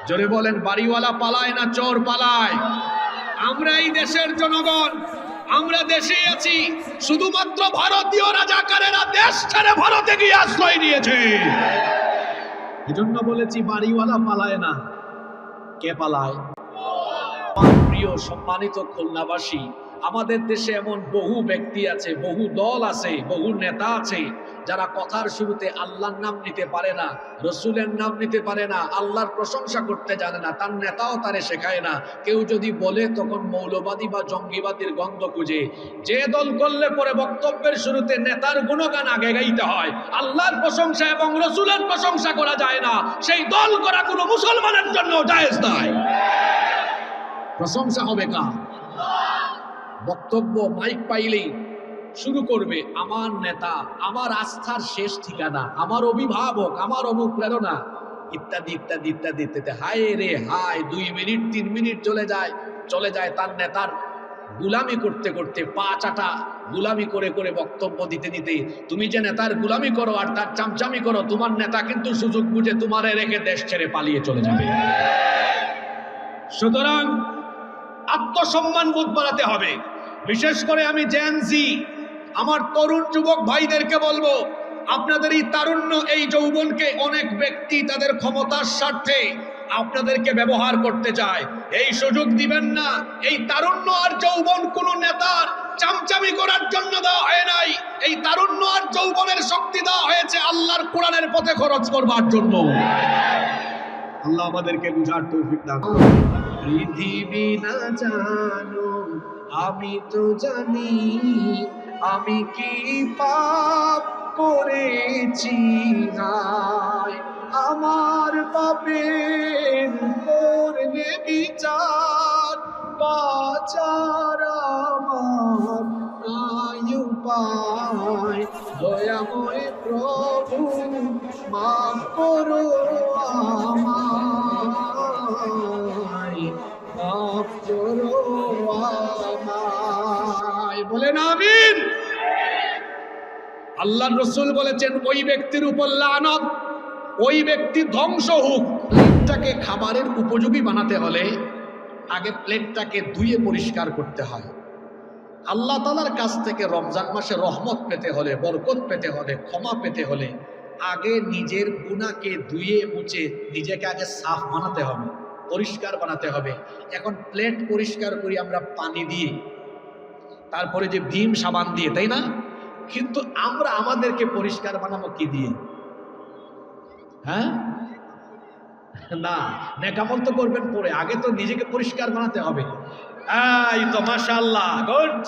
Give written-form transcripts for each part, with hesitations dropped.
জোরে বলেন, বাড়িওয়ালা পালায় না চোর পালায়? আমরা এই দেশের জনগণ, আমরা দেশেই আছি, শুধুমাত্র ভারতীয় রাজাকারেরা দেশ ছেড়ে ভারতে গিয়ে আশ্রয় নিয়েছে। এজন্য বলেছি বাড়িওয়ালা পালায় না। কে পালায়? প্রিয় সম্মানিত খুলনাবাসী, আমাদের দেশে এমন বহু ব্যক্তি আছে, বহু দল আছে, বহু নেতা আছে যারা কথার শুরুতে আল্লাহর নাম নিতে পারে না, রসুলের নাম নিতে পারে না, আল্লাহর প্রশংসা করতে জানে না, তার নেতাও তারে শেখায় না। কেউ যদি বলে তখন মৌলবাদী বা জঙ্গিবাদীর গন্ধ খুঁজে। যে দল করলে পরে বক্তব্যের শুরুতে নেতার গুণগান আগে গাইতে হয়, আল্লাহর প্রশংসা এবং রসুলের প্রশংসা করা যায় না, সেই দল করা কোনো মুসলমানের জন্য জায়েজ নয়। প্রশংসা হবে কার? বক্তব্য মাইক পাইলেই শুরু করবে আমার নেতা, আমার আস্থার শেষ ঠিকানা, আমার অভিভাবক, আমার অনুপ্রেরণা, ইত্যাদি ইত্যাদি ইত্যাদি ইত্যাদি। হায় রে হায়, 2 মিনিট 3 মিনিট চলে যায় তার নেতার গুলামি করতে করতে, পা চাটা গুলামি করে করে বক্তব্য দিতে দিতে। তুমি যে নেতার গুলামি করো আর তার চামচামি করো, তোমার নেতা কিন্তু সুযোগ বুঝে তোমারে রেখে দেশ ছেড়ে পালিয়ে চলে যাবে। সুতরাং আত্মসম্মান বোধ বাড়াতে হবে। বিশেষ করে আমি জেনজি, আমার তরুণ যুবক ভাইদেরকে বলবো, আপনাদের এই তারুণ্য, এই যৌবনকে অনেক ব্যক্তি তাদের ক্ষমতার স্বার্থে আপনাদেরকে ব্যবহার করতে চায়। এই সুযোগ দিবেন না। এই তারুণ্য আর যৌবন কোন নেতার চামচামি করার জন্য দেওয়া হয় নাই। এই তারুণ্য আর যৌবনের শক্তি দেওয়া হয়েছে আল্লাহর কোরআনের পথে খরচ করবার জন্য। আল্লাহ আমাদেরকে বুঝার তৌফিক দান করুন। পৃথিবী না জানো, আমি তো জানি, আমি কি পাপ করেছি, হায় আমার পাপের করলে বিচার, বাঁচার আমার নাই উপায়, দয়াময় প্রভু মাফ করো আমায়, মাফ করো আমায়। বলেন আমিন। আল্লাহর রাসূল বলেছেন, ওই ব্যক্তির উপর লানত, ওই ব্যক্তি ধ্বংস হোক। প্লেটটাকে খাবারের উপযোগী বানাতে হলে আগে প্লেটটাকে ধুয়ে পরিষ্কার করতে হয়। আল্লাহ তাআলার কাছ থেকে রমজান মাসে রহমত পেতে হলে, বরকত পেতে হলে, ক্ষমা পেতে হলে আগে নিজের গুনাহকে ধুয়ে মুছে নিজেকে আগে সাফ বানাতে হবে, পরিষ্কার বানাতে হবে। এখন প্লেট পরিষ্কার করি আমরা পানি দিয়ে, তারপরে যে ভীম সাবান দিয়ে, তাই না? কিন্তু আমরা আমাদেরকে পরিষ্কার বানাবো কি দিয়ে? হ্যাঁ না, নেকামল তো করবেন পরে, আগে তো নিজেকে পরিষ্কার বানাতে হবে। এই তো মাশাআল্লাহ, গুড।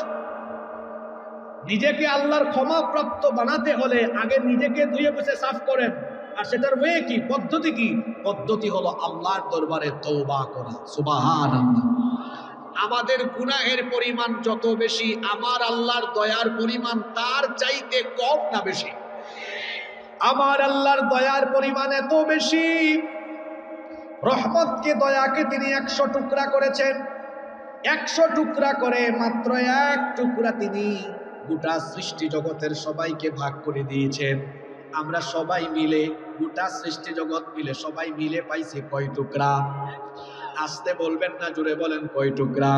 নিজেকে আল্লাহর ক্ষমা প্রাপ্ত বানাতে হলে আগে নিজেকে ধুয়ে মুছে সাফ করেন। আর সেটার ওয়ে কি, পদ্ধতি কি? পদ্ধতি হলো আল্লাহর দরবারে তওবা করা। সুবহানাল্লাহ। আমাদের গুনাহের পরিমাণ যত বেশি, আমার আল্লাহর দয়ার পরিমাণ তার চাইতে কম না বেশি? আমার আল্লাহর দয়ার পরিমাণ এত বেশি, রহমতকে, দয়াকে তিনি 100 টুকরা করেছেন। 100 টুকরা করে মাত্র 1 টুকরা তিনি গোটা সৃষ্টি জগতের সবাইকে ভাগ করে দিয়েছেন। আমরা সবাই মিলে, গোটা সৃষ্টি জগৎ মিলে সবাই মিলে পাইছি কয় টুকরা? আসতে বলবেন না, জোরে বলেন কয় টুকরা?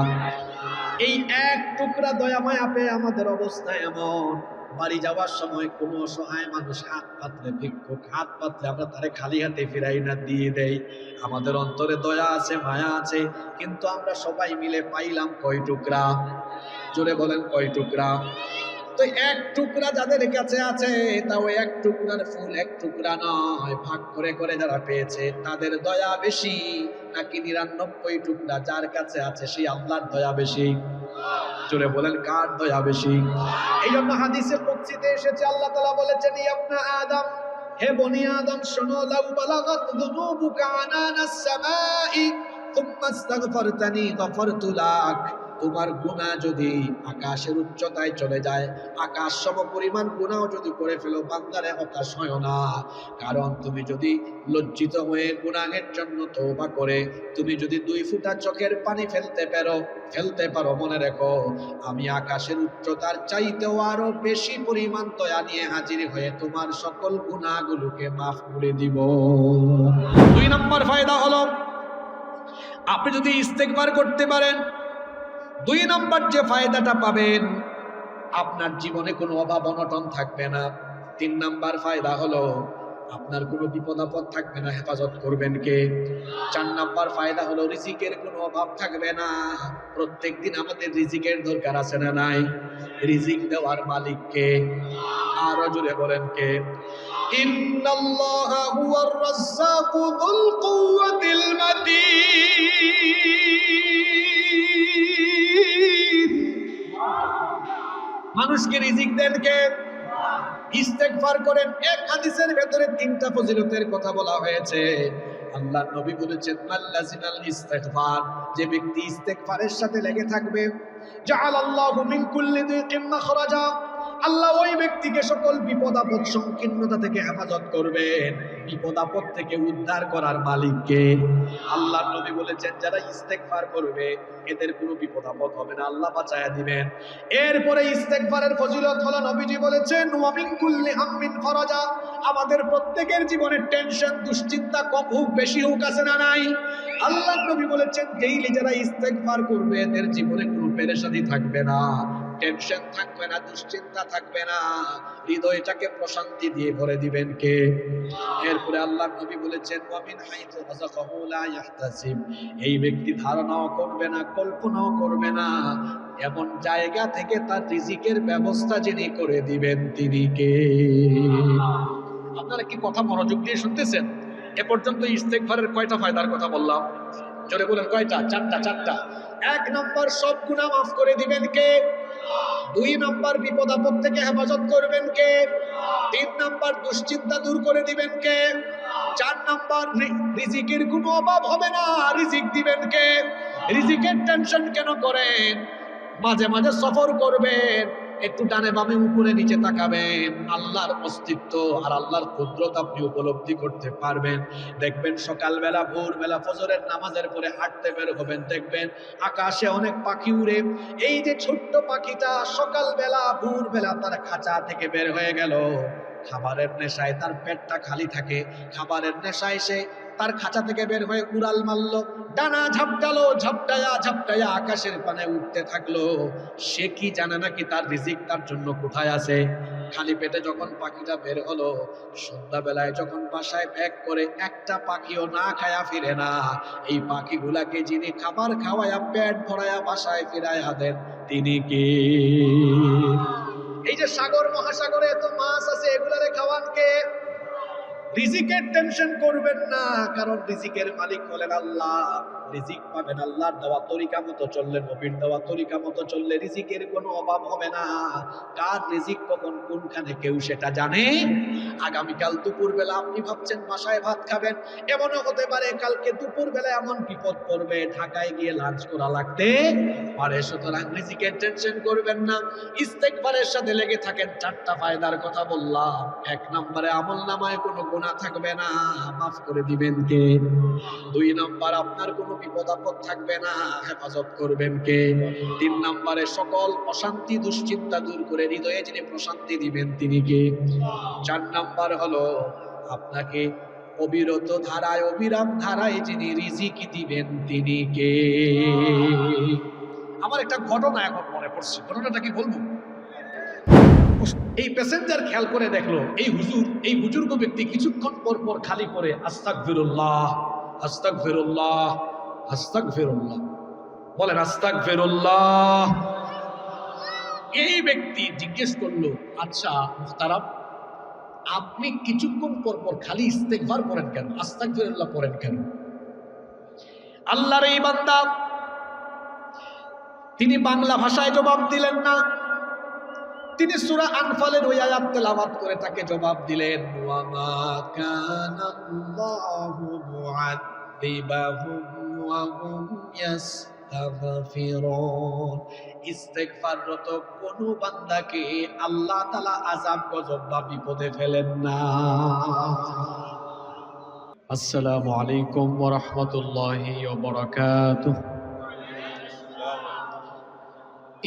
এই 1 টুকরা দয়া মায়া পেয়ে আমাদের অবস্থা এমন, বাড়ি যাওয়ার সময় কোনো অসহায় মানুষ হাত পাতলে, ভিক্ষুক হাত পাতলে আমরা তারে খালি হাতে ফিরাই না, দিয়ে দেই। আমাদের অন্তরে দয়া আছে, মায়া আছে, কিন্তু আমরা সবাই মিলে পাইলাম কয় টুকরা? জোরে বলেন কয় টুকরা? তো 1 টুকরা যাদের কাছে আছে, তাও 1 টুকরার ফুল 1 টুকরা নয়, ভাগ করে করে যারা পেয়েছে তাদের দয়া বেশি, নাকি 99 টুকরা যার কাছে আছে সেই আল্লাহর দয়া বেশি? জোরে বলেন কার দয়া বেশি? এই জন্য হাদিসে কুদসিতে এসেছে, আল্লাহ তাআলা বলেছেন, ইবনা আদম, হে বনি আদম শোনো, লাউ বালাগাত যুনুবুকা আনানাস সামাই থুম্মা ইস্তাগফারতানি গফারতু লাক। তোমার গুনাহ যদি আকাশের উচ্চতায় চলে যায়, আকাশ সম পরিমাণ গুনাহ যদি করে ফেলো, বান্দারে হতাশ হয় না। কারণ তুমি যদি লজ্জিত হয়ে গুনাহের জন্য তওবা করে তুমি যদি 2 ফোঁটা চোখের পানি ফেলতে পারো, মনে রেখো আমি আকাশের উচ্চতার চাইতেও আরো বেশি পরিমাণ দয়া নিয়ে হাজির হয়ে তোমার সকল গুনাহগুলোকে মাফ করে দিব। 2 নম্বর ফায়দা হলো আপনি যদি ইস্তেগফার করতে পারেন, 2 নম্বর যে ফায়দাটা পাবেন, আপনার জীবনে কোনো অভাব অনটন থাকবে না। 3 নম্বর ফায়দা হলো আপনার কোনো বিপদ আপদ থাকবে না, হেফাজত করবেন কে? 4 নম্বর ফায়দা হলো রিজিকের কোনো অভাব থাকবে না। প্রত্যেকদিন আমাদের রিজিকের দরকার আছে না নাই? রিজিক দেওয়ার মালিক কে? আরো জোরে বলেন কে? ইন্নাল্লাহা হুয়ার রাজ্জাকু যুল কুওয়াতিল মাতিন। মানুষকে রিজিক দেন কে? ইস্তেগফার করেন। এক হাদিসের ভেতরে 3টা ফজিলতের কথা বলা হয়েছে। আল্লাহর নবী বলেছেন, মাল্লাজিনাল ইস্তেগফার, যে ব্যক্তি ইস্তেগফারের সাথে লেগে থাকবে, জাআলাল্লাহু মিন কুল্লি দিকিন মাখরাজা, আল্লাহ ওই ব্যক্তিকে সকল বিপদ আপদ সংকীর্ণতা থেকে হেফাজত করবেন। বিপদ আপদ থেকে উদ্ধার করার মালিককে? আল্লাহর নবী বলেছেন, যারা ইস্তেগফার করবে এদের কোনো বিপদ আপদ হবে না, আল্লাহ বাঁচায়া দিবেন। এরপরে ইস্তেগফারের ফজিলত হলো, নবীজি বলেছেন, ওয়া মিন কুল্লি হাম্মিন ফারাজা, আমাদের প্রত্যেকের জীবনে টেনশন দুশ্চিন্তা কম হোক বেশি হোক আছে না নাই? আল্লাহর নবী বলেছেন, ডেইলি যারা ইস্তেগফার করবে এদের জীবনে কোনো পেরেশানি থাকবে না, টেনশন থাকবে না, দুশ্চিন্তা থাকবে না, হৃদয়টাকে প্রশান্তি দিয়ে ভরে দিবেন কে? এরপরে আল্লাহর নবী বলেছেন, ওয়া মিন হাইতু রাযাকাহু লা ইয়াহতাসিব, এই ব্যক্তি ধারণাও করবে না, কল্পনাও করবে না, এমন জায়গা থেকে তার রিজিকের ব্যবস্থা যিনি করে দিবেন তিনি কে? আপনারা কি কথা মনোযোগ দিয়ে শুনতেছেন? এ পর্যন্ত ইস্তেগফারের কয়টা ফায়দার কথা বললাম? জোরে বলেন কয়টা? 4টা। 1 নম্বর, সব গুনাহ মাফ করে দিবেন কে? 2 নম্বর, বিপদ আপদ থেকে হেফাজত করবেন কে? 3 নম্বর, দুশ্চিন্তা দূর করে দিবেন কে? 4 নম্বর, রিজিকের কোনো অভাব হবে না, রিজিক দিবেন কে? রিজিকের টেনশন কেন করেন? মাঝে মাঝে সফর করবেন, একটু ডানে বামে উপরে নিচে তাকাবেন, আল্লাহর অস্তিত্ব আর আল্লাহর কুদরত আপনি উপলব্ধি করতে পারবেন। দেখবেন সকালবেলা ভোরবেলা ফজরের নামাজের পরে হাঁটতে বের হবেন, দেখবেন আকাশে অনেক পাখি উড়ে। এই যে ছোট্ট পাখিটা সকালবেলা ভোরবেলা তার খাঁচা থেকে বের হয়ে গেল, খাবারের নেশায় তার পেটটা খালি থাকে, খাবারের নেশায় সে তার খাঁচা থেকে বের হয়ে উড়াল মারলো, ডানা ঝাপটালো, ঝাপটায়া আকাশের পানে উঠতে থাকলো। সে কি জানে নাকি তার রিজিক তার জন্য কোথায় আছে? খালি পেটে যখন পাখিটা বের হলো, সন্ধ্যাবেলায় যখন বাসায় ব্যাক করে, একটা পাখিও না খায়া ফিরে না। এই পাখিগুলাকে যিনি খাবার খাওয়ায়া পেট ভরায়া বাসায় ফিরায়া দেন তিনি কে? এই যে সাগর মহাসাগরে এত মাছ আছে, এগুলারে খাওয়ান কে? রিজিকের টেনশন করবেন না, কারণ রিজিকের মালিক হলেন আল্লাহ। রিজিক পাবেন আল্লাহর দেওয়া তরিকা মতো চললে, নবীর দেওয়া তরিকা মতো চললে রিজিকের কোনো অভাব হবে না। কার রিজিক কখন কোনখানে কেউ সেটা জানে? আগামীকাল দুপুরবেলা আপনি ভাবছেন বাসায় ভাত খাবেন, এমনও হতে পারে কালকে দুপুরবেলা এমন বিপদ পড়বে ঢাকায় গিয়ে লাঞ্চ করা লাগতে পারে। সুতরাং রিজিকের টেনশন করবেন না, ইস্তেগফারের সাথে লেগে থাকেন। 4টা ফায়দার কথা বললাম। 1 নম্বরে আমলনামায় কোনো গুনাহ থাকবে না, মাফ করে দিবেন কে? 2 নম্বর, আপনার কোনো বিপদ আপদ থাকবে না, হেফাজত করবেন কে? 3 নম্বরে, সকল অশান্তি দুশ্চিন্তা দূর করে হৃদয়ে যিনি প্রশান্তি দিবেন তিনি কে? 4 নম্বর হলো আপনাকে অবিরত ধারায় অবিরাম ধারায় যিনি রিজিক দিবেন তিনি কে? আমার একটা ঘটনা এখন মনে পড়ছে, ঘটনাটা কি বলবো? এই প্যাসেঞ্জার খেয়াল করে দেখলো, এই বুজুর্গ ব্যক্তি কিছুক্ষণ পর পর খালি করে আস্তাগফিরুল্লাহ, আস্তাগফিরুল্লাহ, আস্তাগফিরুল্লাহ বলেন, আস্তাগফিরুল্লাহ। এই ব্যক্তি জিজ্ঞেস করলো, আচ্ছা মুহতারাম, আপনি কিছুক্ষণ পর পর খালি ইস্তেগফার করেন কেন, আস্তাগফিরুল্লাহ করেন কেন? আল্লাহর এই বান্দা তিনি বাংলা ভাষায় জবাব দিলেন না, তিনি সূরা আনফালের ওই আয়াত তেলাওয়াত করে তাকে জবাব দিলেন, ওয়া মা কানাল্লাহু মুআযিবাহুম ওয়া হুম ইস্তাগফিরুন। ইস্তেগফাররত কোন বান্দাকে আল্লাহ তাআলা আযাব গজব বা বিপদে ফেলেন না। আসসালামু আলাইকুম ওয়া রাহমাতুল্লাহি ওয়া বারাকাতুহু।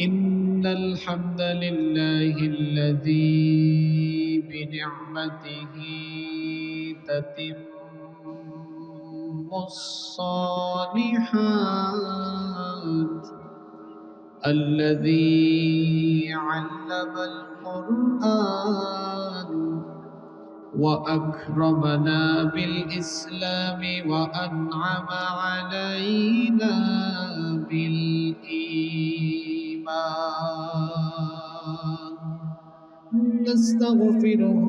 إن الحمد لله الذي بنعمته تتم الصالحات الذي علم القرآن وأكرمنا بالإسلام وأنعم علينا بالإيمان نستغفره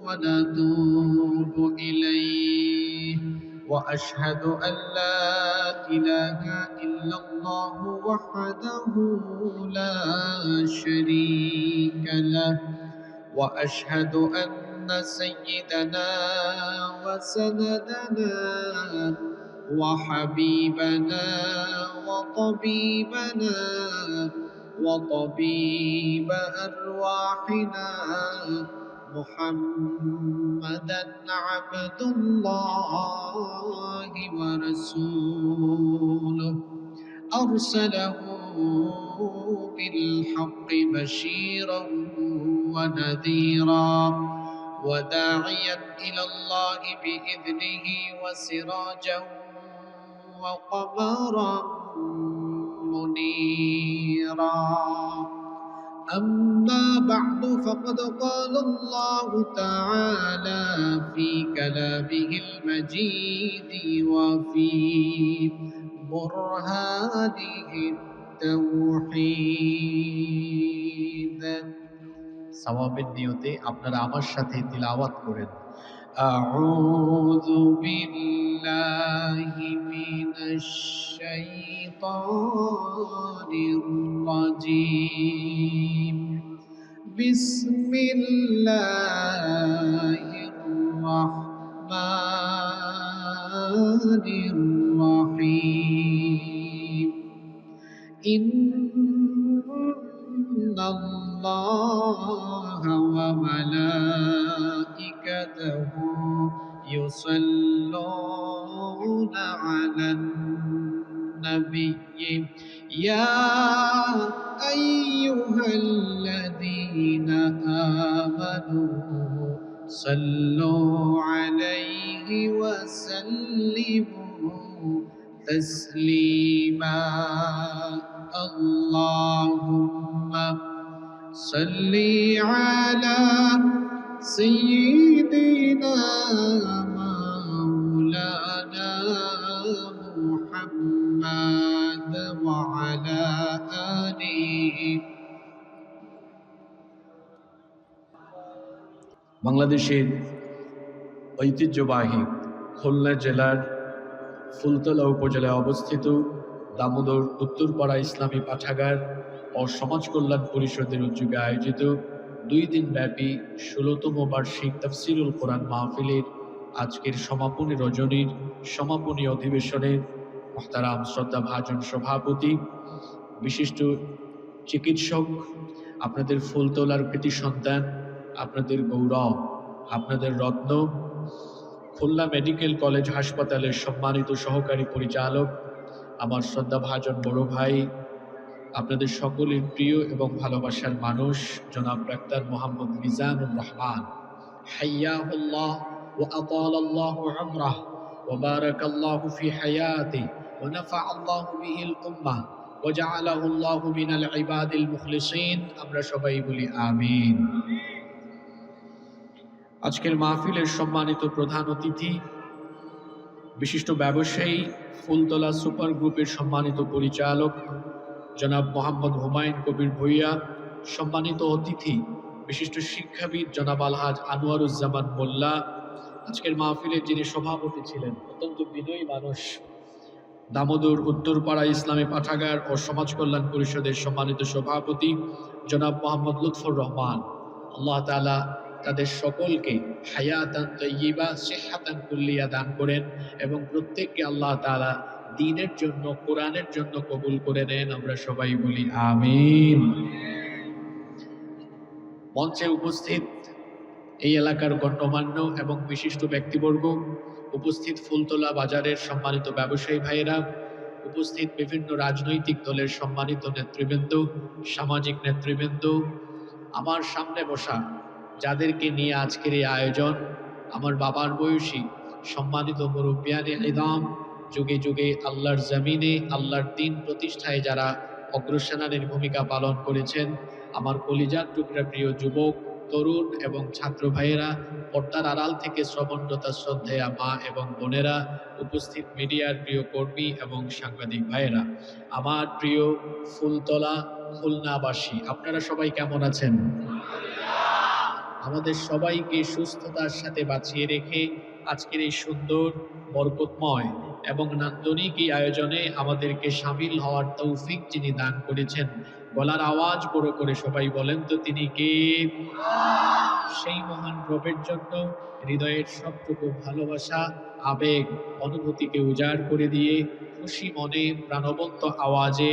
ونتوب إليه وأشهد أن لا إله إلا الله وحده لا شريك له وأشهد أن سيدنا وسندنا وحبيبنا وطبيبنا وطبيب أرواحنا محمدا عبد الله ورسوله أرسله بالحق بشيرا ونذيرا وداعيا إلى الله بإذنه وسراجا وقمرا منيرا أما بعد فقد قال الله تعالى في كلامه المجيد وفي برهانه التوحيد সওয়াবের নিয়তে আপনারা আমার সাথে তিলাওয়াত করেন আউযু বিল্লাহি মিনাশ শাইতানির রাজীম বিসমিল্লাহির রাহমানির রাহিম إن الله وملائكته يصلون على النبي يا أيها الذين آمنوا صلوا عليه وسلموا تسليما اللهم صل على سيدنا مولانا محمد وعلى آله বাংলাদেশের ঐতিহ্যবাহী খুলনা জেলার ফুলতলা উপজেলায় অবস্থিত দামোদর উত্তরপাড়া ইসলামী পাঠাগার ও সমাজ কল্যাণ পরিষদের উদ্যোগে আয়োজিত 2 দিন ব্যাপী 16তম বার্ষিক তাফসিরুল কোরআন মাহফিলের আজকের সমাপনী রজনীর সমাপনী অধিবেশনের মুহতারাম শ্রদ্ধাভাজন সভাপতি, বিশিষ্ট চিকিৎসক, আপনাদের ফুলতলার কৃতি সন্তান, আপনাদের গৌরব, আপনাদের রত্ন, খুলনা মেডিকেল কলেজ হাসপাতালের সম্মানিত সহকারী পরিচালক, আমার শ্রদ্ধাভাজন বড় ভাই, আপনাদের সকলের প্রিয় এবং ভালোবাসার মানুষ জনাব ডাক্তার মোহাম্মদ মিজানুর রহমান, হাইয়াহুল্লাহ ওয়া আতালাল্লাহু উমরাহ ওয়া বারাকাল্লাহু ফি হায়াতিহি ওয়া নাফাআল্লাহু বিহিল উম্মাহ ওয়া জাআলাহুল্লাহু মিনাল ইবাদিল মুখলিসিন। আমরা সবাই বলি আমিন। আজকের মাহফিলের সম্মানিত প্রধান অতিথি, বিশিষ্ট ব্যবসায়ী, ফুলতলা সুপার গ্রুপের সম্মানিত পরিচালক জনাব মোহাম্মদ হুমায়ুন কবির ভূঁইয়া, সম্মানিত অতিথি বিশিষ্ট শিক্ষাবিদ জনাব আলহাজ আনোয়ারুজ্জামান মোল্লা, আজকের মাহফিলের যিনি সভাপতি ছিলেন, অত্যন্ত বিনয়ী মানুষ, দামোদর উত্তরপাড়া ইসলামী পাঠাগার ও সমাজ কল্যাণ পরিষদের সম্মানিত সভাপতি জনাব মোহাম্মদ লুৎফর রহমান, আল্লাহ তাআলা তাদের সকলকে হায়াতান তাইয়্যিবা সিহহাতান কুল্লিয়া দান করেন এবং প্রত্যেককে আল্লাহ তাআলা দ্বীনের জন্য, কোরআনের জন্য কবুল করে নেন। আমরা সবাই বলি আমিন। মঞ্চে উপস্থিত এই এলাকার গণ্যমান্য এবং বিশিষ্ট ব্যক্তিবর্গ, উপস্থিত ফুলতলা বাজারের সম্মানিত ব্যবসায়ী ভাইয়েরা, উপস্থিত বিভিন্ন রাজনৈতিক দলের সম্মানিত নেতৃবৃন্দ, সামাজিক নেতৃবৃন্দ, আমার সামনে বসা যাদেরকে নিয়ে আজকের এই আয়োজন, আমার বাবার বয়সী সম্মানিত মুরব্বিয়ানে ইদাম, যুগে যুগে আল্লাহর জমিনে আল্লাহর দ্বীন প্রতিষ্ঠায় যারা অগ্রসেনানীর ভূমিকা পালন করেছেন, আমার কলিজার টুকরা প্রিয় যুবক, তরুণ এবং ছাত্র ভাইয়েরা, পর্দার আড়াল থেকে শ্রবণরতা শ্রদ্ধেয়া মা এবং বোনেরা, উপস্থিত মিডিয়ার প্রিয় কর্মী এবং সাংবাদিক ভাইয়েরা, আমার প্রিয় ফুলতলা খুলনাবাসী, আপনারা সবাই কেমন আছেন? আমাদের সবাইকে সুস্থতার সাথে বাঁচিয়ে রেখে আজকের এই সুন্দর, বরকতময় এবং নান্দনিক এই আয়োজনে আমাদেরকে সামিল হওয়ার তৌফিক যিনি দান করেছেন, গলার আওয়াজ বড় করে সবাই বলেন তো তিনি কে? সেই মহান রবের জন্য হৃদয়ের সবটুকু ভালোবাসা, আবেগ, অনুভূতিকে উজাড় করে দিয়ে খুশি মনে প্রাণবন্ত আওয়াজে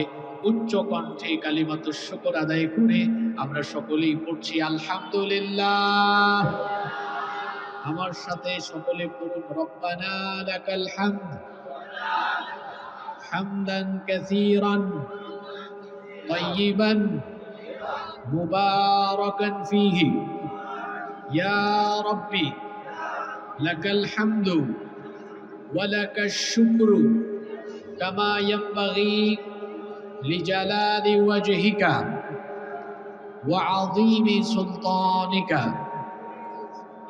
উচ্চ কণ্ঠে কালিমাতুশ শুকর আদায় করে আমরা সকলেই পড়ছি আলহামদুলিল্লাহ। আমার সাথে সকলে পড়ুন রব্বানা লাকাল হামদ হামদান কাসীরান তাইয়িবান মুবারাকান ফীহি ইয়া রাব্বি লাকাল হামদু ওয়া লাকাশ শুকরু কামা ইয়ানবাগি লিজালালি ওয়াজহিকা ওয়া আযীমি সুলতানিকা।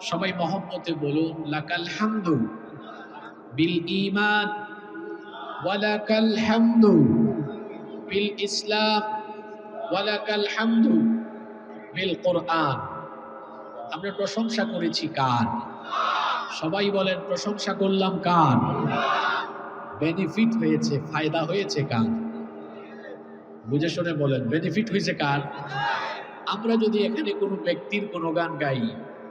সবাই মহব্বতে বলুন লাকাল হামদু বিল ঈমান ওয়া লাকাল হামদু বিল ইসলাম ওয়া লাকাল হামদু বিল কুরআন। আমরা প্রশংসা করেছি কার? সবাই বলেন প্রশংসা করলাম কার? বেনিফিট হয়েছে, ফায়দা হয়েছে কার? বুঝে শুনে বলেন বেনিফিট হয়েছে কার? আমরা যদি এখানে কোনো ব্যক্তির কোনো গান গাই,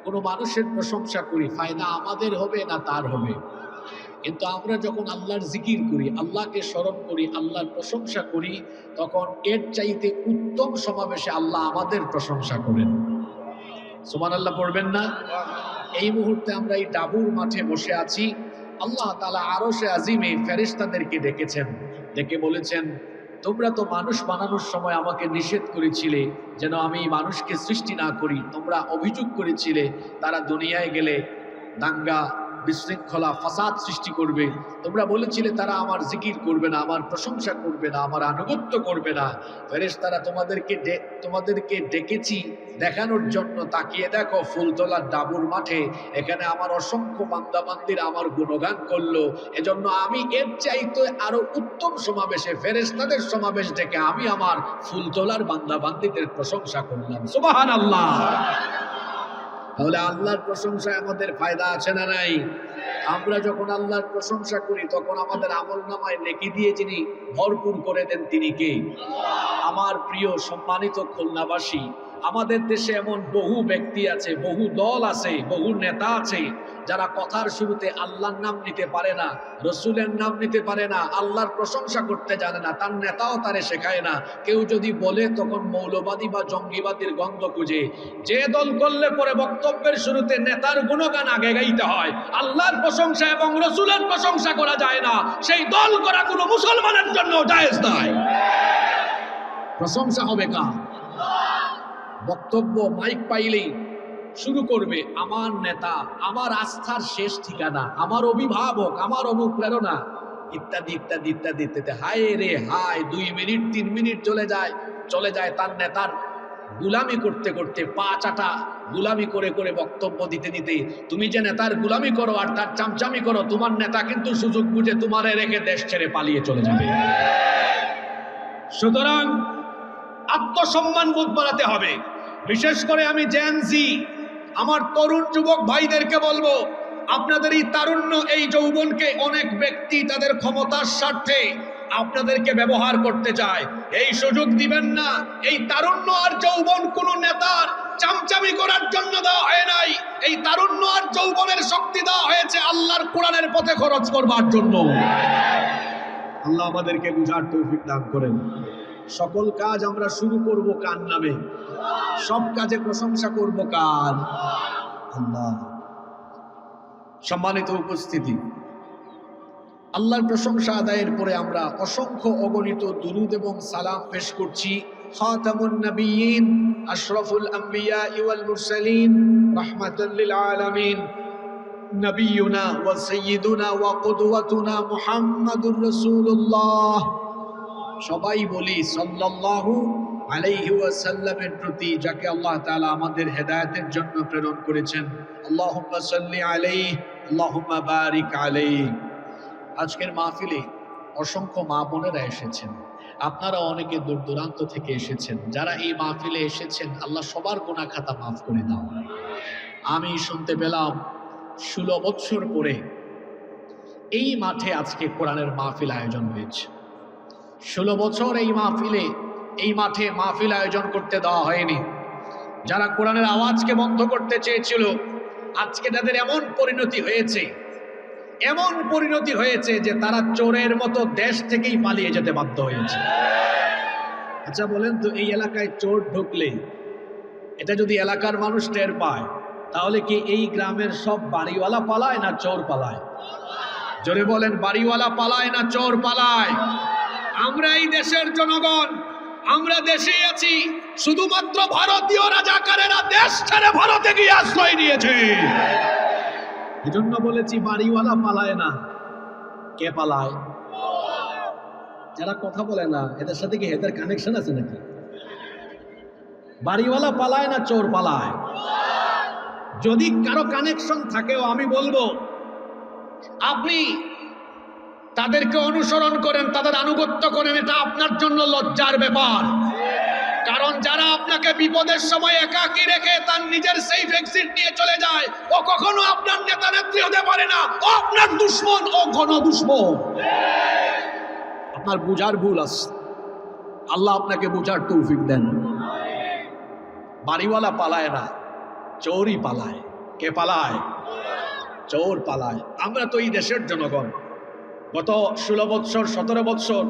কোনো মানুষের প্রশংসা করি, ফায়দা আমাদের হবে না তার হবে? কিন্তু আমরা যখন আল্লাহর জিকির করি, আল্লাহকে স্মরণ করি, আল্লাহর প্রশংসা করি, তখন এর চাইতে উত্তম সমাবেশে আল্লাহ আমাদের প্রশংসা করেন। সুবহানাল্লাহ পড়বেন না? এই মুহূর্তে আমরা এই ডাবুর মাঠে বসে আছি। আল্লাহ তাআলা আরশে আজিমে ফেরেশতাদেরকে ডেকেছেন, ডেকে বলেছেন, তোমরা তো মানুষ বানানোর সময় আমাকে নিষেধ করেছিলে যেন আমি মানুষকে সৃষ্টি না করি। তোমরা অভিযোগ করেছিলে তারা দুনিয়ায় গেলে দাঙ্গা, বিশৃঙ্খলা, ফাসাদ সৃষ্টি করবে। তোমরা বলেছিলে তারা আমার জিকির করবে না, আমার প্রশংসা করবে না, আমার আনুগত্য করবে না। ফেরেশতারা তোমাদেরকে ডেকেছি দেখানোর জন্য। তাকিয়ে দেখো ফুলতলার ডাবুর মাঠে, এখানে আমার অসংখ্য বান্দাবান্দিরা আমার গুণগান করলো। এজন্য আমি এর চাইতে আরো উত্তম সমাবেশে ফেরেশতাদের সমাবেশ ডেকে আমি আমার ফুলতলার বান্দাবান্দিদের প্রশংসা করলাম। সুবহানাল্লাহ। তাহলে আল্লাহর প্রশংসায় আমাদের ফায়দা আছে না নাই? আমরা যখন আল্লাহর প্রশংসা করি তখন আমাদের আমলনামায় নেকি দিয়ে যিনি ভরপুর করে দেন তিনি কে? আমার প্রিয় সম্মানিত খুলনাবাসী, আমাদের দেশে এমন বহু ব্যক্তি আছে, বহু দল আছে, বহু নেতা আছে যারা কথার শুরুতে আল্লাহর নাম নিতে পারে না, রসুলের নাম নিতে পারে না, আল্লাহর প্রশংসা করতে জানে না, তার নেতাও তারে শেখায় না। কেউ যদি বলে তখন মৌলবাদী বা জঙ্গিবাদীর গন্ধ খুঁজে। যে দল করলে পরে বক্তব্যের শুরুতে নেতার গুণগান আগে গাইতে হয়, আল্লাহর প্রশংসা এবং রসুলের প্রশংসা করা যায় না, সেই দল করা কোনো মুসলমানের জন্য জায়েজ নয়। প্রশংসা হবে কার? বক্তব্য মাইক পাইলেই শুরু করবে আমার নেতা, আমার আস্থার শেষ ঠিকানা, আমার অভিভাবক, আমার অনুপ্রেরণা, ইত্যাদি ইত্যাদি ইত্যাদি ইত্যাদি। হায় রে হায়, 2 মিনিট 3 মিনিট চলে যায় তার নেতার গুলামি করতে করতে, পা চাটা গুলামি করে করে বক্তব্য দিতে দিতে। তুমি যে নেতার গুলামি করো আর তার চামচামি করো, তোমার নেতা কিন্তু সুযোগ বুঝে তোমারে রেখে দেশ ছেড়ে পালিয়ে চলে যাবে। সুতরাং আত্মসম্মান বোধ বাড়াতে হবে। বিশেষ করে আমি জেনজি, আমার তরুণ যুবক ভাইদেরকে বলবো, আপনাদের এই তারুণ্য, এই যৌবনকে অনেক ব্যক্তি তাদের ক্ষমতার স্বার্থে আপনাদেরকে ব্যবহার করতে চায়। এই সুযোগ দিবেন না। এই তারুণ্য আর যৌবন কোন নেতার চামচামি করার জন্য দেওয়া হয় নাই। এই তারুণ্য আর যৌবনের শক্তি দেওয়া হয়েছে আল্লাহর কোরআনের পথে খরচ করবার জন্য। আল্লাহ আমাদেরকে বুঝার তৌফিক দান করেন। সকল কাজ আমরা শুরু করব কার নামে? সব কাজে প্রশংসা করব কার? আল্লাহ। সম্মানিত উপস্থিতি, আল্লাহর প্রশংসা আদায়ের পরে আমরা অসংখ্য অগণিত দুরুদ এবং সালাম পেশ করছি খাতামুন নবিয়্যিন, আশরাফুল আম্বিয়া ওয়াল মুরসালিন, রাহমাতুল লিল আলামিন নবিয়ুনা ওয়া সাইয়্যিদুনা ওয়া কুদওয়াতুনা মুহাম্মাদুর রাসূলুল্লাহ। সবাই বলি সাল্লাল্লাহু আলাইহি ওয়াসাল্লামের প্রতি, যাকে আল্লাহ তাআলা আমাদের হেদায়েতের জন্য প্রেরণ করেছেন। আল্লাহুম্মা সাল্লি আলাইহি আল্লাহুম্মা বারিক আলাইহি। আজকের মাহফিলে অসংখ্য মা বোনেরা এসেছেন, আপনারা অনেকে দূর দূরান্ত থেকে এসেছেন। যারা এই মাহফিলে এসেছেন, আল্লাহ সবার গুনাহ খাতা মাফ করে দাও। আমি শুনতে পেলাম 16 বছর পরে এই মাঠে আজকে কোরআনের মাহফিল আয়োজন হয়েছে। 16 বছর এই মাঠে মাহফিল আয়োজন করতে দেওয়া হয়নি। যারা কোরআনের আওয়াজকে বন্ধ করতে চেয়েছিল, আজকে তাদের এমন পরিণতি হয়েছে যে তারা চোরের মতো দেশ থেকেই পালিয়ে যেতে বাধ্য হয়েছে। আচ্ছা বলেন তো, এই এলাকায় চোর ঢুকলে এটা যদি এলাকার মানুষ টের পায়, তাহলে কি এই গ্রামের সব বাড়িওয়ালা পালায় না চোর পালায়? জোরে বলেন, বাড়িওয়ালা পালায় না চোর পালায়? আমরা এই দেশের জনগণ, আমরা দেশেই আছি, শুধুমাত্র ভারতীয় রাজাকারেরা দেশ ছেড়ে ভারতে গিয়ে আশ্রয় নিয়েছে। এজন্য বলেছি বাড়িওয়ালা পালায় না। কে পালায়? যারা কথা বলে না, এদের সাথে কি এদের কানেকশন আছে নাকি? বাড়িওয়ালা পালায় না চোর পালায়? যদি কারো কানেকশন থাকেও আমি বলবো, আপনি তাদেরকে অনুসরণ করেন, তাদের আনুগত্য করেন, এটা আপনার জন্য লজ্জার ব্যাপার। কারণ যারা আপনাকে বিপদের সময় একাকী রেখে তার নিজের সেফ এক্সিট নিয়ে চলে যায়, ও কখনো আপনার নেতা নেত্রী হতে পারে না। ও আপনার দুশমন, ও ঘন দুশমন। আপনার বুঝার ভুল আছে, আল্লাহ আপনাকে বুঝার তৌফিক দেন। বাড়িওয়ালা পালায় না, চোরই পালায়। কে পালায়? চোর পালায়। আমরা তো এই দেশের জনগণ। গত 16 বৎসর 17 বৎসর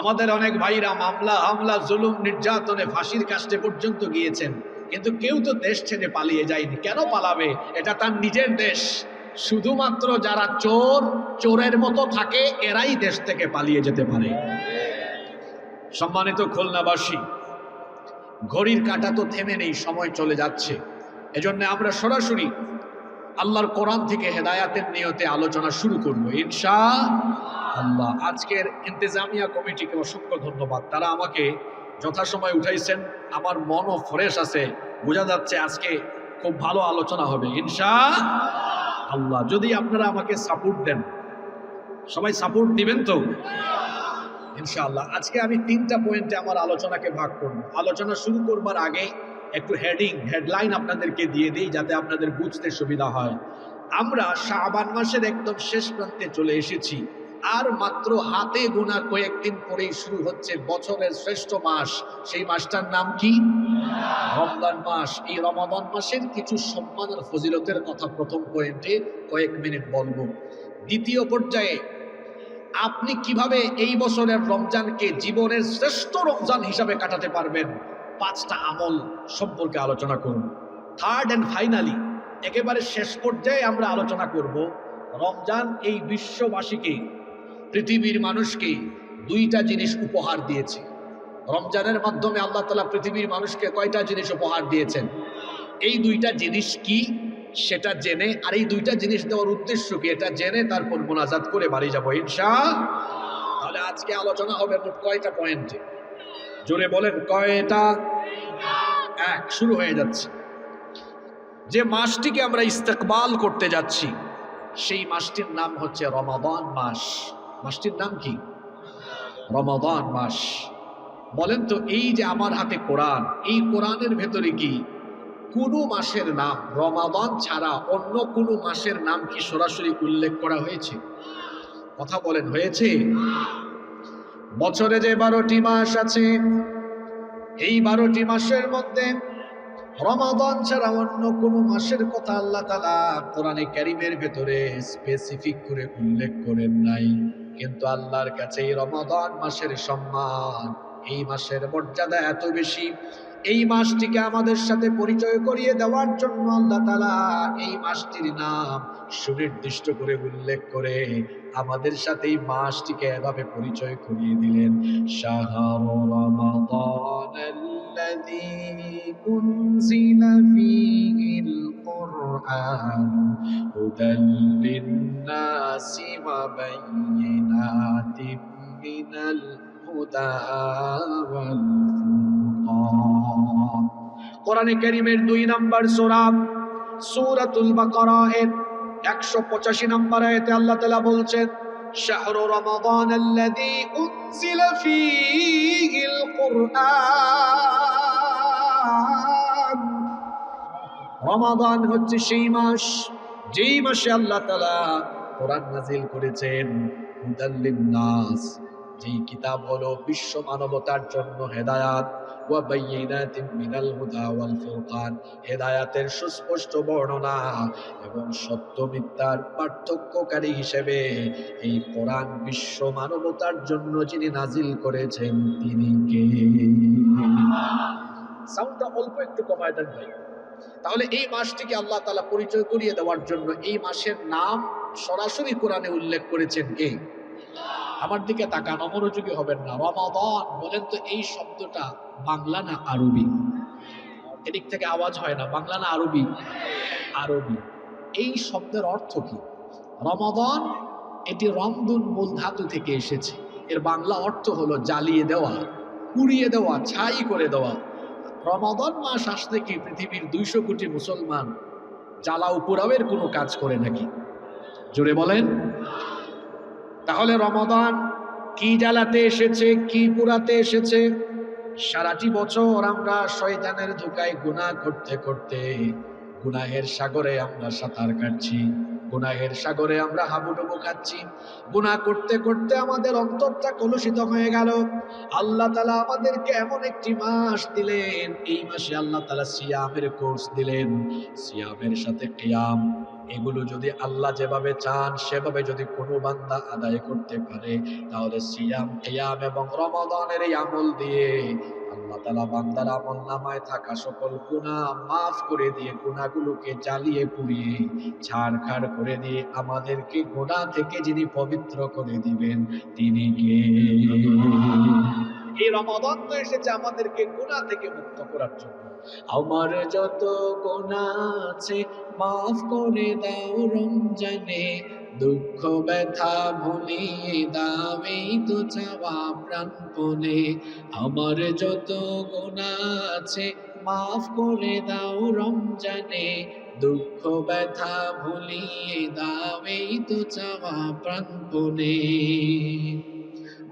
আমাদের অনেক ভাইরা মামলা হামলা জুলুম নির্যাতনে ফাঁসির কাস্টে পর্যন্ত গিয়েছেন, কিন্তু কেউ তো দেশ ছেড়ে পালিয়ে যায়নি। কেন পালাবে? এটা তার নিজের দেশ। শুধুমাত্র যারা চোরের মতো থাকে, এরাই দেশ থেকে পালিয়ে যেতে পারে। সম্মানিত খুলনাবাসী, ঘড়ির কাঁটা তো থেমে নেই, সময় চলে যাচ্ছে। এজন্য আমরা সরাসরি আল্লাহর কোরআন থেকে হেদায়াতের নিয়তে আলোচনা শুরু করব ইনশাআল্লাহ। আজকের ইন্তেজামিয়া কমিটিকে অসংখ্য ধন্যবাদ, তারা আমাকে যথাসময় উঠাইছেন। আমার মনও ফ্রেশ আছে, বোঝা যাচ্ছে আজকে খুব ভালো আলোচনা হবে ইনশাআল্লাহ। যদি আপনারা আমাকে সাপোর্ট দেন, সবাই সাপোর্ট দিবেন তো ইনশাআল্লাহ। আজকে আমি 3টা পয়েন্টে আমার আলোচনাকে ভাগ করব। আলোচনা শুরু করবার আগে একটু হেডলাইন আপনাদেরকে দিয়ে দিই, যাতে আপনাদের বুঝতে সুবিধা হয়। আমরা শাবান মাসের একদম শেষ প্রান্তে চলে এসেছি। আর মাত্র হাতে গোনা কয়েকদিন পরেই শুরু হচ্ছে বছরের শ্রেষ্ঠ মাস। সেই মাসটার নাম কি? রমজান মাস। এই রমাদান মাসের কিছু সম্মান আর ফজিলতের কথা প্রথম পয়েন্টে কয়েক মিনিট বলবো। দ্বিতীয় পর্যায়ে আপনি কিভাবে এই বছরের রমজানকে জীবনের শ্রেষ্ঠ রমজান হিসাবে কাটাতে পারবেন, 5টা আমল সম্পর্কে আলোচনা করব। থার্ড অ্যান্ড ফাইনালি, একেবারে শেষ পর্যায়ে আমরা আলোচনা করব রমজান এই বিশ্ববাসীকে, পৃথিবীর মানুষকে 2টা জিনিস উপহার দিয়েছে। রমজানের মাধ্যমে আল্লাহ তাআলা পৃথিবীর মানুষকে কয়টা জিনিস উপহার দিয়েছেন? এই 2টা জিনিস কি সেটা জেনে, আর এই 2টা জিনিস দেওয়ার উদ্দেশ্য কি এটা জেনে তারপর মোনাজাত করে বাড়ি যাবো ইনশাআল্লাহ। তাহলে আজকে আলোচনা হবে মোট কয়টা পয়েন্টে? জোরে বলেন, কয়টা? 1। শুরু হয়ে যাচ্ছে। যে মাসটিকে আমরা ইস্তেকবাল করতে যাচ্ছি, সেই মাসটির নাম হচ্ছে রমাদান মাস। মাসটির নাম কি? রমাদান মাস। বলেন তো, এই যে আমার হাতে কোরআন, এই কোরআনের ভেতরে কি কোনো মাসের নাম রমাদান ছাড়া অন্য কোনো মাসের নাম কি সরাসরি উল্লেখ করা হয়েছে? কথা বলেন, হয়েছে? বছরে যে 12টি মাস আছে, এই 12টি মাসের মধ্যে রমাদান ছাড়া অন্য কোনো মাসের কথা আল্লাহ তাআলা কোরআনে কারীমের ভেতরে স্পেসিফিক করে উল্লেখ করেন নাই। কিন্তু আল্লাহর কাছে এই রমাদান মাসের সম্মান, এই মাসের মর্যাদা এত বেশি, এই মাসটিকে আমাদের সাথে পরিচয় করিয়ে দেওয়ার জন্য আল্লাহ তাআলা এই মাসটির নাম সুনির্দিষ্ট করে উল্লেখ করে আমাদের সাথে এই মাসটিকে এভাবে পরিচয় করিয়ে দিলেন। শাহরু রমাদানাল্লাযী উনজিলা ফীহিল কুরআন القرآن هدى للناس وبينات من الهدى والفرقان কোরআনে কারীমের 2 নম্বর সূরা সূরাতুল বাকারা এর 185 নম্বর আয়াতে আল্লাহ তাআলা বলছেন শাহরু রমাদান আল্লাযী উনজিলা ফীহিল কুরআন রমাদান হচ্ছে সেই মাস যেই মাসে আল্লাহ তাআলা কোরআন নাযিল করেছেন হুদাল লিন-নাস যেই কিতাব হলো বিশ্ব মানবতার জন্য হেদায়াত ওয়া বাইয়িনাতিন মিনাল হুদা ওয়াল ফুরকান হেদায়াতের সুস্পষ্ট বর্ণনা এবং সত্য মিথ্যার পার্থক্যকারী হিসেবে এই কোরআন বিশ্ব মানবতার জন্য যিনি নাজিল করেছেন তিনি কে সাউন্ডটা অল্প একটু কমায় দেন ভাই তাহলে এই মাসটিকে আল্লাহ তাআলা পরিচয় করিয়ে দেওয়ার জন্য এই মাসের নাম সরাসরি কোরআনে উল্লেখ করেছেন কে আমার দিকে তাকান অমনোযোগী হবেন না রমাদান বলেন তো এই শব্দটা বাংলা না আরবি এদিক থেকে আওয়াজ হয় না বাংলা না আরবি আরবি এই শব্দের অর্থ কি রমাদান এটি রমদুন মূল ধাতু থেকে এসেছে এর বাংলা অর্থ হলো জ্বালিয়ে দেওয়া পুড়িয়ে দেওয়া ছাই করে দেওয়া রমাদান মাস আসলে কি পৃথিবীর 200 কোটি মুসলমান জ্বালাও পোড়াওয়ের কোনো কাজ করে নাকি জোরে বলেন তাহলে রমাদান কি জ্বালাতে এসেছে কি পুরাতে এসেছে সারাটি বছর আমরা শয়তানের ধোঁকায় গুনাহ করতে করতে গুনাহের সাগরে আমরা সাঁতার কাটছি গুনাহের সাগরে আমরা হাবুডুবু খাচ্ছি গুনাহ করতে করতে আমাদের অন্তরটা কলুষিত হয়ে গেল আল্লাহ তাআলা আমাদেরকে এমন একটি মাস দিলেন এই মাসে আল্লাহ তাআলা সিয়ামের কোর্স দিলেন সিয়ামের সাথে কিয়াম এগুলো যদি আল্লাহ যেভাবে চান সেভাবে যদি কোনো বান্দা আদায় করতে পারে তাহলে সিয়াম কিয়াম এবং রমাদানের এই আমল দিয়ে আল্লাহ তাআলা বান্দার আমলনামায় থাকা সকল গুনাহ মাফ করে দিয়ে গুনাহগুলোকে জ্বালিয়ে পুড়িয়ে ছাড়খাড় করে দিয়ে আমাদেরকে গুনাহ থেকে যিনি পবিত্র করে দিবেন তিনি কে এই রমাদান তো এসেছে আমাদেরকে গুনাহ থেকে মুক্ত করার জন্য আমার যত গুনাহ আছে মাফ করে দাও রমজানে দুঃখ ব্যথা ভুলিয়ে দাও এই তো চাওয়া প্রাণপণে আমার যত গুনাহ আছে মাফ করে দাও রমজানে দুঃখ ব্যথা ভুলিয়ে দাও এই তো চাওয়া প্রাণপণে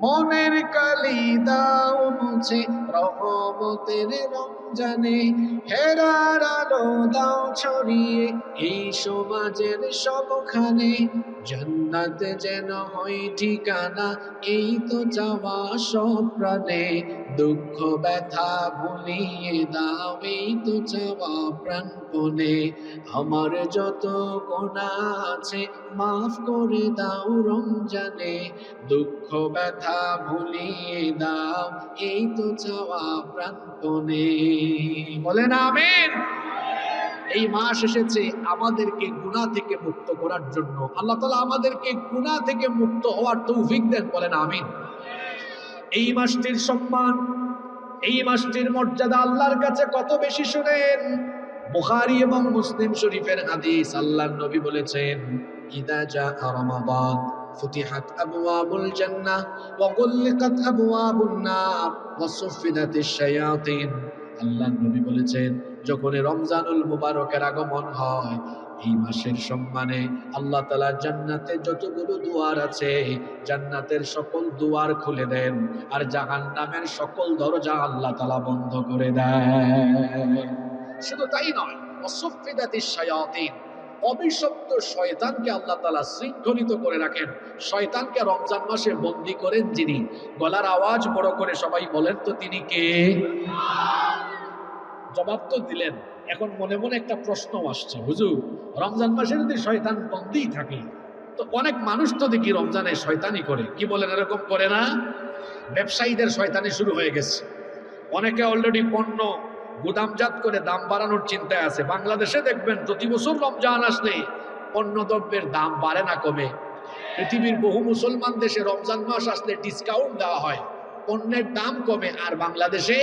মনের কালি দাও মুছে রহমতের রমজানে হেরার আলো দাও ছড়িয়ে এই সমাজের সবখানে জান্নাত যেন হয় ঠিকানা এই তো চাওয়া সব প্রাণে দুঃখ ব্যথা ভুলিয়ে দাও এই তো চাওয়া প্রাণপণে আমার যত গুনাহ আছে মাফ করে দাও রমজানে দুঃখ ব্যথা ভুলিয়ে দাও এই তো চাওয়া প্রাণপণে বলেন আমিন এই মাস এসেছে আমাদেরকে গুনাহ থেকে মুক্ত করার জন্য আল্লাহ তাআলা আমাদেরকে গুনাহ থেকে মুক্ত হওয়ার তৌফিক দেন বলেন আমিন এই মাসটির সম্মান এই মাসটির মর্যাদা আল্লাহর কাছে কত বেশি শুনেন বুখারী এবং মুসলিম শরীফের হাদিস আল্লাহর নবী বলেছেন ইদা জা রমাদান ফুতিহাত আবওয়াবুল জান্নাহ ওয়া গুল্লিকাত আবওয়াবুন নার ওয়া সুফিনাতিশ শায়াতিন আল্লাহর নবী বলেছেন যখন রমজানুল মুবারকের আগমন হয় এই মাসের সম্মানে আল্লাহ তাআলা জান্নাতে যতগুলো দুয়ার আছে জান্নাতের সকল দুয়ার খুলে দেন আর জাহান্নামের সকল দরজা আল্লাহ তাআলা বন্ধ করে দেন শুধু তাই নয় ওয়াসুফিদাতিশ শায়াতিন অভিশপ্ত শয়তানকে আল্লাহ তাআলা শৃঙ্খলিত করে রাখেন শয়তানকে রমজান মাসে বন্দী করেন যিনি গলার আওয়াজ বড় করে সবাই বলেন তো তিনি কে জবাব তো দিলেন এখন মনে মনে একটা প্রশ্ন আসছে হুজুর রমজান মাসে যদি শয়তান বন্দী থাকে তো অনেক মানুষ তো দেখি রমজানে শয়তানি করে কি বলেন এরকম করে না ব্যবসায়ীদের শয়তানি শুরু হয়ে গেছে অনেকে অলরেডি পণ্য গুদামজাত করে দাম বাড়ানোর চিন্তায় আছে বাংলাদেশে দেখবেন প্রতি বছর রমজান আসলে পণ্য দ্রব্যের দাম বাড়ে না কমে পৃথিবীর বহু মুসলমান দেশে রমজান মাস আসলে ডিসকাউন্ট দেওয়া হয় পণ্যের দাম কমে আর বাংলাদেশে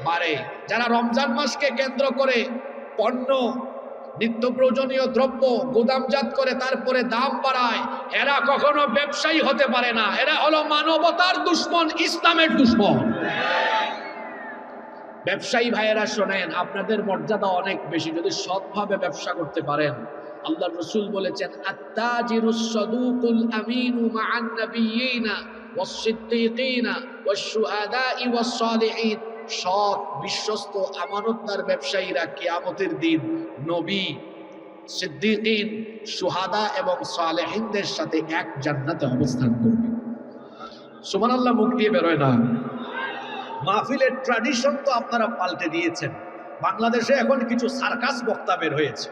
বাড়ে যারা রমজান মাসকে কেন্দ্র করে পণ্য নিত্য প্রয়োজনীয় দ্রব্য গুদামজাত করে তারপরে দাম বাড়ায়, এরা কখনো ব্যবসায়ী হতে পারে না। এরা হলো মানবতার দুশ্মন, ইসলামের দুশ্মন। ব্যবসায়ী ভাইয়েরা শোনেন, আপনাদের মর্যাদা অনেক বেশি যদি সৎভাবে ব্যবসা করতে পারেন। আল্লাহর রাসূল বলেছেন, আত-তাজিরুস সাদুকুল আমিনু মা'আন নাবিয়্যিনা ওয়াস-সিদ্দীকিনা ওয়াশ-শুহাদা'i ওয়াস-সালিহিন। সৎ, বিশ্বস্ত, আমানতদার ব্যবসায়ীরা কিয়ামতের দিন নবী, সিদ্দীকিন, শুহাদা এবং সালেহিনদের সাথে এক জান্নাতে অবস্থান করবে। সুবহানাল্লাহ, মুখ দিয়ে বেরোয় না। মাহফিলের ট্র্যাডিশন তো আপনারা পাল্টে দিয়েছেন। বাংলাদেশে এখন কিছু সার্কাস বক্তা বের হয়েছে।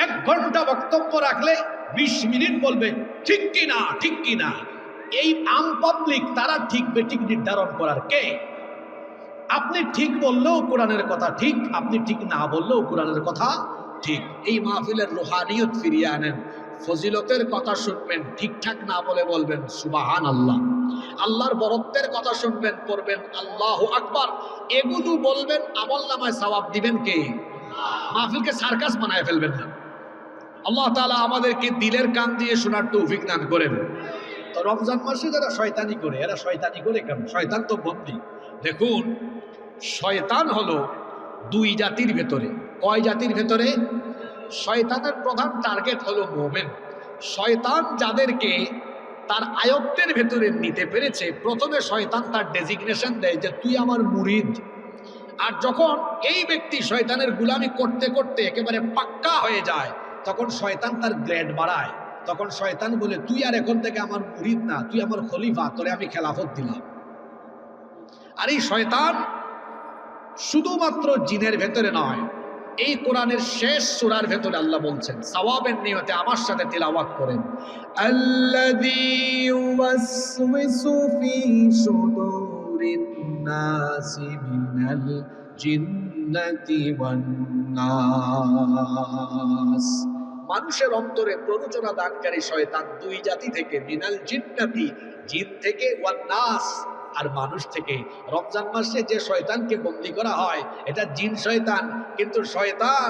1 ঘন্টা বক্তব্য রাখলে 20 মিনিট বলবে ঠিক কি না, ঠিক কি না। এই আম পাবলিক, তারা ঠিক বেঠিক নির্ধারণ করার কে? আপনি ঠিক বললেও কোরআনের কথা ঠিক, আপনি ঠিক না বললেও কোরআনের কথা ঠিক। এই মাহফিলের রুহানিয়ত ফিরিয়ে আনেন। ফজিলতের কথা শুনবেন, ঠিকঠাক না বলে বলবেন সুবহানাল্লাহ। আল্লাহর বরত্বের কথা শুনবেন, পড়বেন আল্লাহু আকবার। এগুলো বলবেন, আমলনামায় সওয়াব দিবেন কে? মাহফিলকে সার্কাস বানায় ফেলবেন না। আল্লাহ তাআলা আমাদেরকে দিলের কান দিয়ে শোনার তৌফিক দান করেন। তো রমজান মাসে যারা শয়তানি করে, এরা শয়তানি করে কেন? শয়তান তো বন্দী। দেখুন, শয়তান হলো 2 জাতির ভেতরে। কয় জাতির ভেতরে? শয়তানের প্রধান টার্গেট হলো মুমিন। শয়তান যাদেরকে তার আয়ত্তের ভেতরে নিতে পেরেছে, প্রথমে শয়তান তার ডেজিগনেশন দেয় যে তুই আমার মুরিদ। আর যখন এই ব্যক্তি শয়তানের গুলামি করতে করতে একেবারে পাক্কা হয়ে যায়, তখন শয়তান তার গ্রেড বাড়ায়। তখন শয়তান বলে তুই আর এখন থেকে আমার মুরিদ না, তুই আমার খলিফা, তোরে আমি খেলাফত দিলাম। আর এই শয়তান শুধুমাত্র জিনের ভেতরে নয়, এই কোরআনের শেষ সূরার ভেতরে আল্লাহ বলছেন, সওয়াবের নিয়তে আমার সাথে তিলাওয়াত করেন, আল্লাযী ইউওয়াসওয়িসু ফি সুদুরিন নাসি মিনাল জিন্নাতি ওয়ান নাস। মানুষের অন্তরে প্ররোচনা দানকারী শয়তান 2 জাতি থেকে, মিনাল জিন্নাতি, জিন থেকে, ওয়ান নাস, আর মানুষ থেকে। রমজান মাসে যে শয়তানকে বন্দী করা হয় এটা জিন শয়তান, কিন্তু শয়তান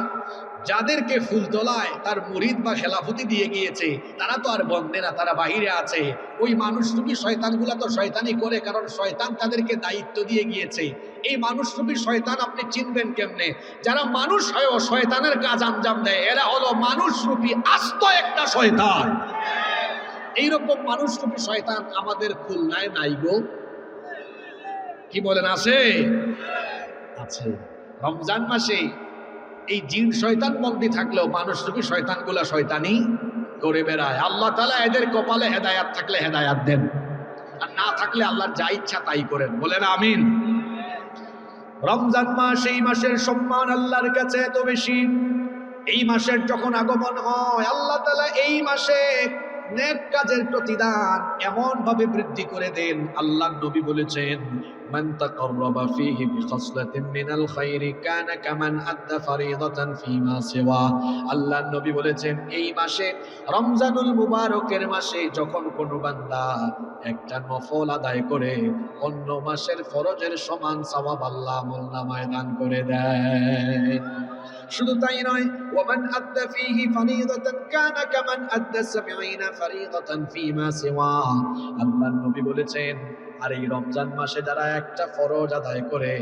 যাদেরকে ফুলতলায় তার মুরিদ বা খেলাফতি দিয়ে গিয়েছে তারা তো আর বন্দে না, তারা বাহিরে আছে। ওই মানুষরূপী শয়তানগুলা তো শয়তানি করে, কারণ শয়তান তাদেরকে দায়িত্ব দিয়ে গিয়েছে। এই মানুষরূপী শয়তান আপনি চিনবেন কেমনে? যারা মানুষ হয়েও শয়তানের কাজ আঞ্জাম দেয়, এরা হলো মানুষরূপী আস্ত একটা শয়তান। এইরকম মানুষরূপী শয়তান আমাদের খুলনায় নাই গো। কি বলেন, আছে? আছে। রমজান মাসে এই জিন শয়তান বন্দী থাকলেও মানুষরূপী শয়তানগুলা শয়তানি করে বেড়ায়। আল্লাহ তাআলা এদের কপালে হেদায়াত থাকলে হেদায়াত দেন, আর না থাকলে আল্লাহর যা ইচ্ছা তাই করেন। বলেন আমিন। রমজান মাস, এই মাসের সম্মান আল্লাহর কাছে এত বেশি। এই মাসের যখন আগমন হয়, আল্লাহ তাআলা এই মাসে নেক কাজের প্রতিদান এমন ভাবে বৃদ্ধি করে দেন। আল্লাহর নবী বলেছেন, মান তাকাররাবা ফীহি বিখাসলাতিন মিনাল খায়রি কানা কামান আদ্দা ফরিদাতান ফীমা সিওয়া। আল্লাহর নবী বলেছেন, এই মাসে, রমজানুল মুবারকের মাসে, যখন কোনো বান্দা একটা নফল আদায় করে, অন্য মাসের ফরজের সমান সওয়াব আল্লাহ আমলনামায় দান করে দেয়। শুধু তাই নয়, ওয়ামান আদ্দা ফীহি ফরিদাতান কানা কামান আদ্দা 70 ফরিদাতান ফীমা সিওয়া। আল্লাহর নবী বলেছেন, আর এই রমজান মাসে যারা একটা ফরজ আদায় করে,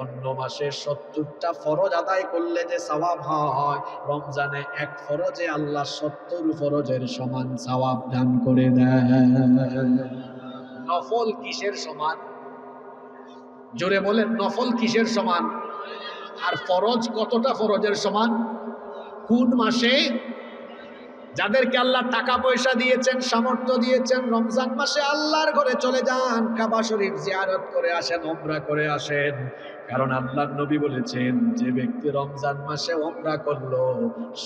অন্য মাসে 70টা ফরজ আদায় করলে যে সওয়াব হয়, রমজানে এক ফরজে আল্লাহ 70 ফরজের সমান সওয়াব দান করে দেয়। নফল কিসের সমান? জোরে বলেন, নফল কিসের সমান? আর ফরজ কতটা ফরজের সমান? কোন মাসে? যাদেরকে আল্লাহ টাকা পয়সা দিয়েছেন, সামর্থ্য দিয়েছেন, রমজান মাসে আল্লাহর ঘরে চলে যান, কাবা শরীফ জিয়ারত করে আসেন, উমরা করে আসেন। কারণ আল্লাহর নবী বলেছেন, যে ব্যক্তি রমজান মাসে উমরা করলো,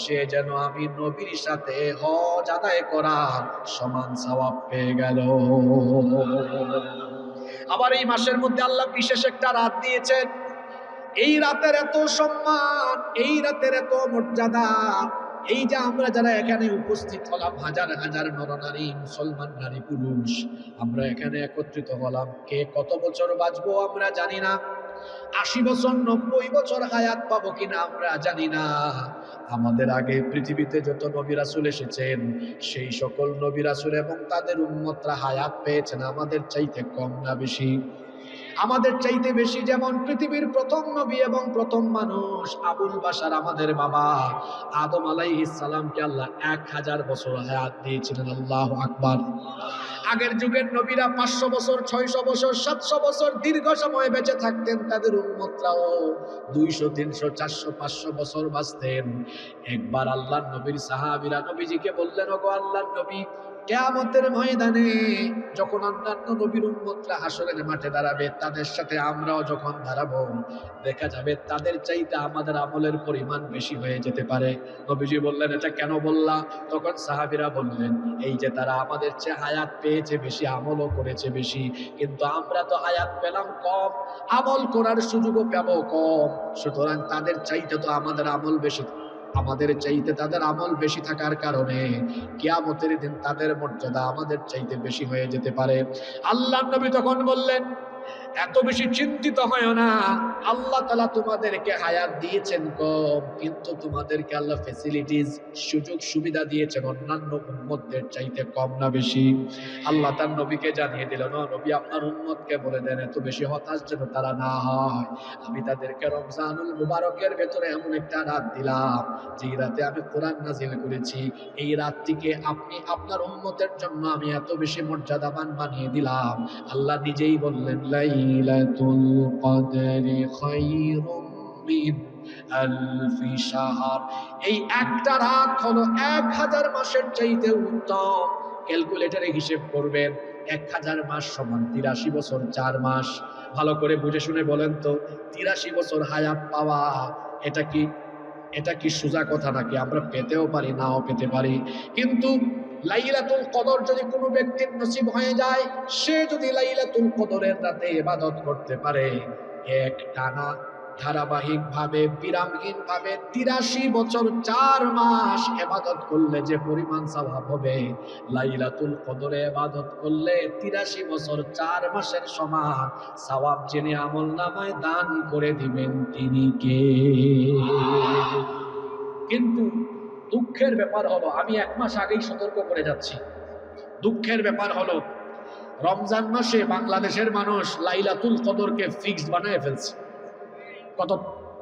সে যেন আমি নবীর সাথে হজ আদায় করার সমান সওয়াব পেয়ে গেল। আবার এই মাসের মধ্যে আল্লাহ বিশেষ একটা রাত দিয়েছেন। এই রাতের এত সম্মান, এই রাতের এত মর্যাদা, এই যে আমরা যারা এখানে উপস্থিত হলাম, হাজার হাজার নরনারী, মুসলমান নারী পুরুষ, আমরা এখানে একত্রিত হলাম, কে কত বছর বাঁচবো আমরা জানি না। 80 বছর 90 বছর হায়াত পাবো কিনা আমরা জানি না। আমাদের আগে পৃথিবীতে যত নবী রাসূল এসেছেন, সেই সকল নবী রাসূল এবং তাদের উম্মতরা হায়াত পেয়েছেন আমাদের চাইতে কম না বেশি? আমাদের চাইতে বেশি। যেমন পৃথিবীর প্রথম নবী এবং প্রথম মানুষ আবুল বাশার আমাদের বাবা আদম আলাইহিস সালামকে আল্লাহ 1000 বছর হায়াত দিয়েছিলেন। আল্লাহু আকবার। আগের যুগের নবীরা 500 বছর, 600 বছর, 700 বছর দীর্ঘ সময় বেঁচে থাকতেন। তাদের উম্মতরাও 200, 300, 400, 500 বছর বাঁচতেন। একবার আল্লাহর নবীর সাহাবীরা নবীজিকে বললেন, ওগো আল্লাহর নবী, কিয়ামতের ময়দানে যখন অন্যান্য নবীর উম্মতরা হাসরের মাঠে দাঁড়াবে, তাদের সাথে আমরাও যখন দাঁড়াবো, দেখা যাবে তাদের চাইতে আমাদের আমলের পরিমাণ বেশি হয়ে যেতে পারে। নবীজি বললেন, এটা কেন বললা? তখন সাহাবীরা বললেন, এই যে তারা আমাদের চেয়ে হায়াত পেয়েছে বেশি, আমলও করেছে বেশি, কিন্তু আমরা তো হায়াত পেলাম কম, আমল করার সুযোগও পাবো কম, সুতরাং তাদের চাইতে তো আমাদের আমল বেশি, আমাদের চাইতে তাদের আমল বেশি থাকার কারণে কিয়ামতের দিন তাদের মর্যাদা আমাদের চাইতে বেশি হয়ে যেতে পারে। আল্লাহর নবী তখন বললেন, এত বেশি চিন্তিত হয় না, আল্লাহ তাআলা তোমাদেরকে হায়াত দিয়েছেন কম, কিন্তু তোমাদেরকে আল্লাহ ফ্যাসিলিটিস, সুযোগ সুবিধা দিয়েছেন অন্যান্য উম্মতদের চাইতে কম না বেশি? আল্লাহ তার নবীকে জানিয়ে দিলেন, ও নবী, আপনার উম্মতকে বলে দেন এত বেশি হতাশ যেন তারা না হয়। আমি তাদেরকে রমজানুল মুবারকের ভেতরে এমন একটা রাত দিলাম, যেই রাতে আমি কোরআন নাজিল করেছি, এই রাতটিকে আপনি আপনার উম্মতের জন্য আমি এত বেশি মর্যাদাবান বানিয়ে দিলাম। আল্লাহ নিজেই বললেন, লাইলাতুল কদরি খায়রুম মিন আলফি শাহর। এই একটা রাত হলো 1000 মাসের চাইতে উত্তম। ক্যালকুলেটরে হিসেব করবেন, 1000 মাস সমান 83 বছর 4 মাস। ভালো করে বুঝে শুনে বলেন তো, 83 বছর হায়াত পাওয়া এটা কি সোজা কথা নাকি? আমরা পেতেও পারি, নাও পেতে পারি। কিন্তু লাইলাতুল কদর যদি কোনো ব্যক্তির নসিব হয়ে যায়, সে যদি লাইলাতুল কদরের রাতে ইবাদত করতে পারে, এক টানা ধারাবাহিক ভাবে বিরামহীন ভাবে 83 বছর 4 মাস ইবাদত করলে যে পরিমাণ সওয়াব হবে, লাইলাতুল কদরে ইবাদত করলে 83 বছর 4 মাসের সমান সওয়াব যিনি আমলনামায় দান করে দিবেন তিনি কে? কিন্তু দুঃখের ব্যাপার হলো, আমি 1 মাস আগেই সতর্ক করে যাচ্ছি, দুঃখের ব্যাপার হলো রমজান মাসে বাংলাদেশের মানুষ লাইলাতুল কদরকে ফিক্সড বানায় ফেলছে।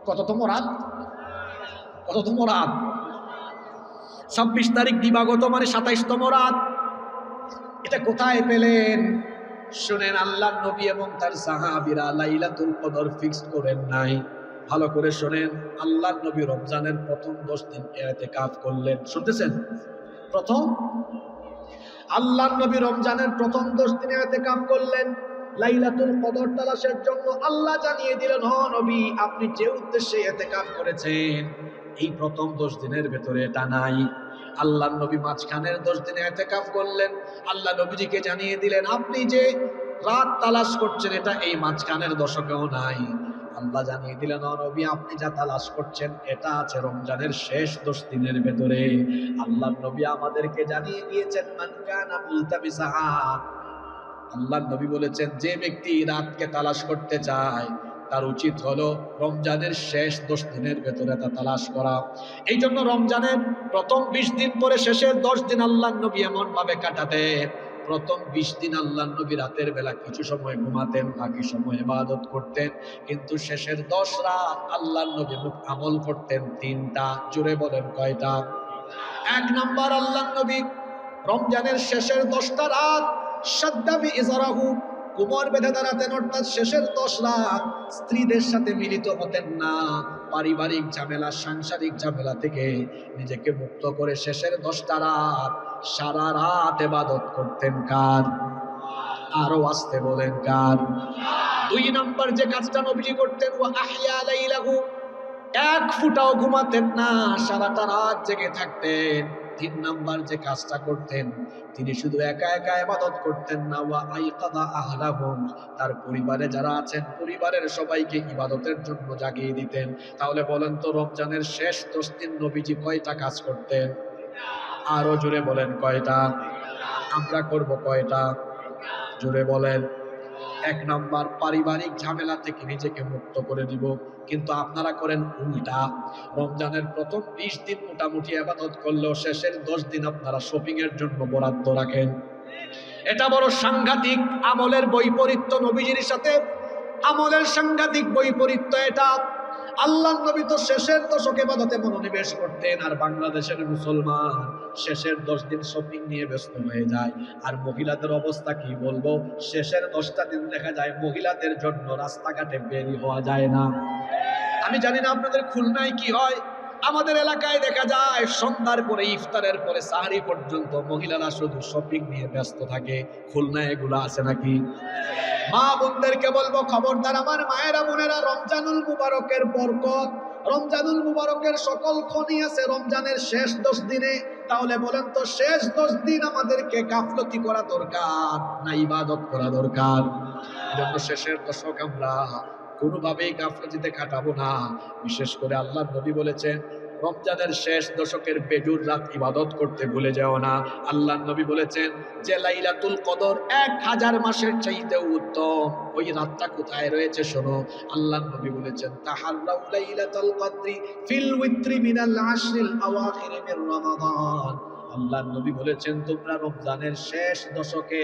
কততম রাত? কততম রাত? 26 তারিখ দিবাগত, মানে 27তম রাত। এটা কোথায় পেলেন? শুনেন, আল্লাহর নবী এবং তার সাহাবীরা লাইলাতুল কদর ফিক্সড করেন নাই। ভালো করে শোনেন, আল্লাহর নবী রমজানের প্রথম 10 দিন ইতিকাফ করলেন। শুনতেছেন? আল্লাহর নবী রমজানের প্রথম 10 দিন ইতিকাফ করলেন লাইলাতুল কদর তালাশের জন্য। আল্লাহ জানিয়ে দিলেন, হ নবী, আপনি যে উদ্দেশ্যে ইতিকাফ করেছেন, এই প্রথম 10 দিনের ভেতরে এটা নাই। আল্লাহর নবী মাঝখানের 10 দিনে ইতিকাফ করলেন। আল্লাহ নবীজিকে জানিয়ে দিলেন, আপনি যে রাত তালাশ করছেন, এটা এই মাঝখানের দশকেও নাই। আল্লাহ জানিয়ে দিলেন, ও নবী, আপনি যা তালাশ করছেন এটা আছে রমজানের শেষ 10 দিনের ভেতরে। আল্লাহর নবী আমাদেরকে জানিয়ে দিয়েছেন, মান কানা মুলতামিসাহা, আল্লাহর নবী বলেছেন, যে ব্যক্তি রাতকে তালাশ করতে চায় তার উচিত হলো রমজানের শেষ 10 দিনের ভেতরে তা তালাশ করা। এই জন্য রমজানের প্রথম 20 দিন পরে শেষের 10 দিন আল্লাহর নবী এমন ভাবে কাটাতেন, প্রথম 20 দিন আল্লাহর নবী রাতের বেলা কিছু সময় ঘুমাতেন, বাকি সময় ইবাদত করতেন। কিন্তু শেষের 10 রাত আল্লাহর নবী আমল করতেন 3টা। জোরে বলেন কয়টা? 1 নাম্বার, আল্লাহর নবী রমজানের শেষের 10টা রাত সাদ্দাবি ইজারাহু, কোমর বেঁধে দাঁড়াতেন, অর্থাৎ শেষের 10 রাত স্ত্রীদের সাথে মিলিত হতেন না। পারিবারিক ঝামেলা, সাংসারিক ঝামেলা থেকে নিজেকে মুক্ত করে শেষের 10টা রাত সারা রাত ইবাদত করতেন। কার? আরো আসতে বলেন, কার? 2 নাম্বার যে কাজটা নবীজি করতেন, ওয়া আহইয়া লাইলাহু, 1 ফুটাও ঘুমাতেন না, সারাটা রাত জেগে থাকতেন। 3 নাম্বার যে কাজটা করতেন, তিনি শুধু একা একা ইবাদত করতেন না, ওয়া আইকাদা আহলাহুম, তার পরিবারে যারা আছেন পরিবারের সবাইকে ইবাদতের জন্য জাগিয়ে দিতেন। তাহলে বলেন তো, রমজানের শেষ 10 দিন নবীজি কয়টা কাজ করতেন? আরো জোরে বলেন, কয়টা? আমরা করব কয়টা? জোরে বলেন। এক নাম্বার, পারিবারিক ঝামেলা থেকে নিজেকে মুক্ত করে দিব। কিন্তু আপনারা করেন উল্টা। রমজানের প্রথম 20 দিন মোটামুটি ইবাদত করলেও শেষের 10 দিন আপনারা শপিং এর জন্য বরাদ্দ রাখেন। এটা বড় সাংঘাতিক আমলের বৈপরীত্য। নবীজির সাথে আমলের সাংঘাতিক বৈপরীত্য এটা। আল্লাহর নবী তো শেষের দশকে ইবাদতে মনোনিবেশ করতেন, আর বাংলাদেশের মুসলমান শেষের 10 দিন শপিং নিয়ে ব্যস্ত হয়ে যায়। আর মহিলাদের অবস্থা কি বলবো, শেষের 10টা দিন দেখা যায় মহিলাদের জন্য রাস্তাঘাটে বের হওয়া যায় না। আমি জানি না আপনাদের খুলনায় কি হয়, আমাদের এলাকায় দেখা যায় সন্ধ্যার পরে ইফতারের পরে সাহরি পর্যন্ত মহিলারা শুধু শপিং নিয়ে ব্যস্ত থাকে। খুলনায় এগুলো আছে নাকি? মা বোনদেরকে বলবো, খবরদার আমার মায়েরা বোনেরা, রমজানুল মুবারকের বরকত, রমজানুল মুবারকের সকল খনি আছে রমজানের শেষ 10 দিনে। তাহলে বলেন তো, শেষ 10 দিন আমাদেরকে গাফলতি করা দরকার না ইবাদত করা দরকার? জন্য শেষের দশক আমরা কোনোভাবেই গাফলতিতে কাটাবো না। বিশেষ করে আল্লাহর নবী বলেছেন, রমজানের শেষ দশকের বেজুর রাত ইবাদত করতে ভুলে যাও না। আল্লাহর নবী বলেছেন যে লাইলাতুল কদর 1000 মাসের চাইতে উত্তম। ওই রাতটা কোথায় রয়েছে শোনো। আল্লাহর নবী বলেছেন, তাহাররাউ লাইলাতুল কদরি ফিল উইত্রি মিনাল আশরিল আওয়াখির মির রমাদান। আল্লাহর নবী বলেছেন, তোমরা রমজানের শেষ দশকে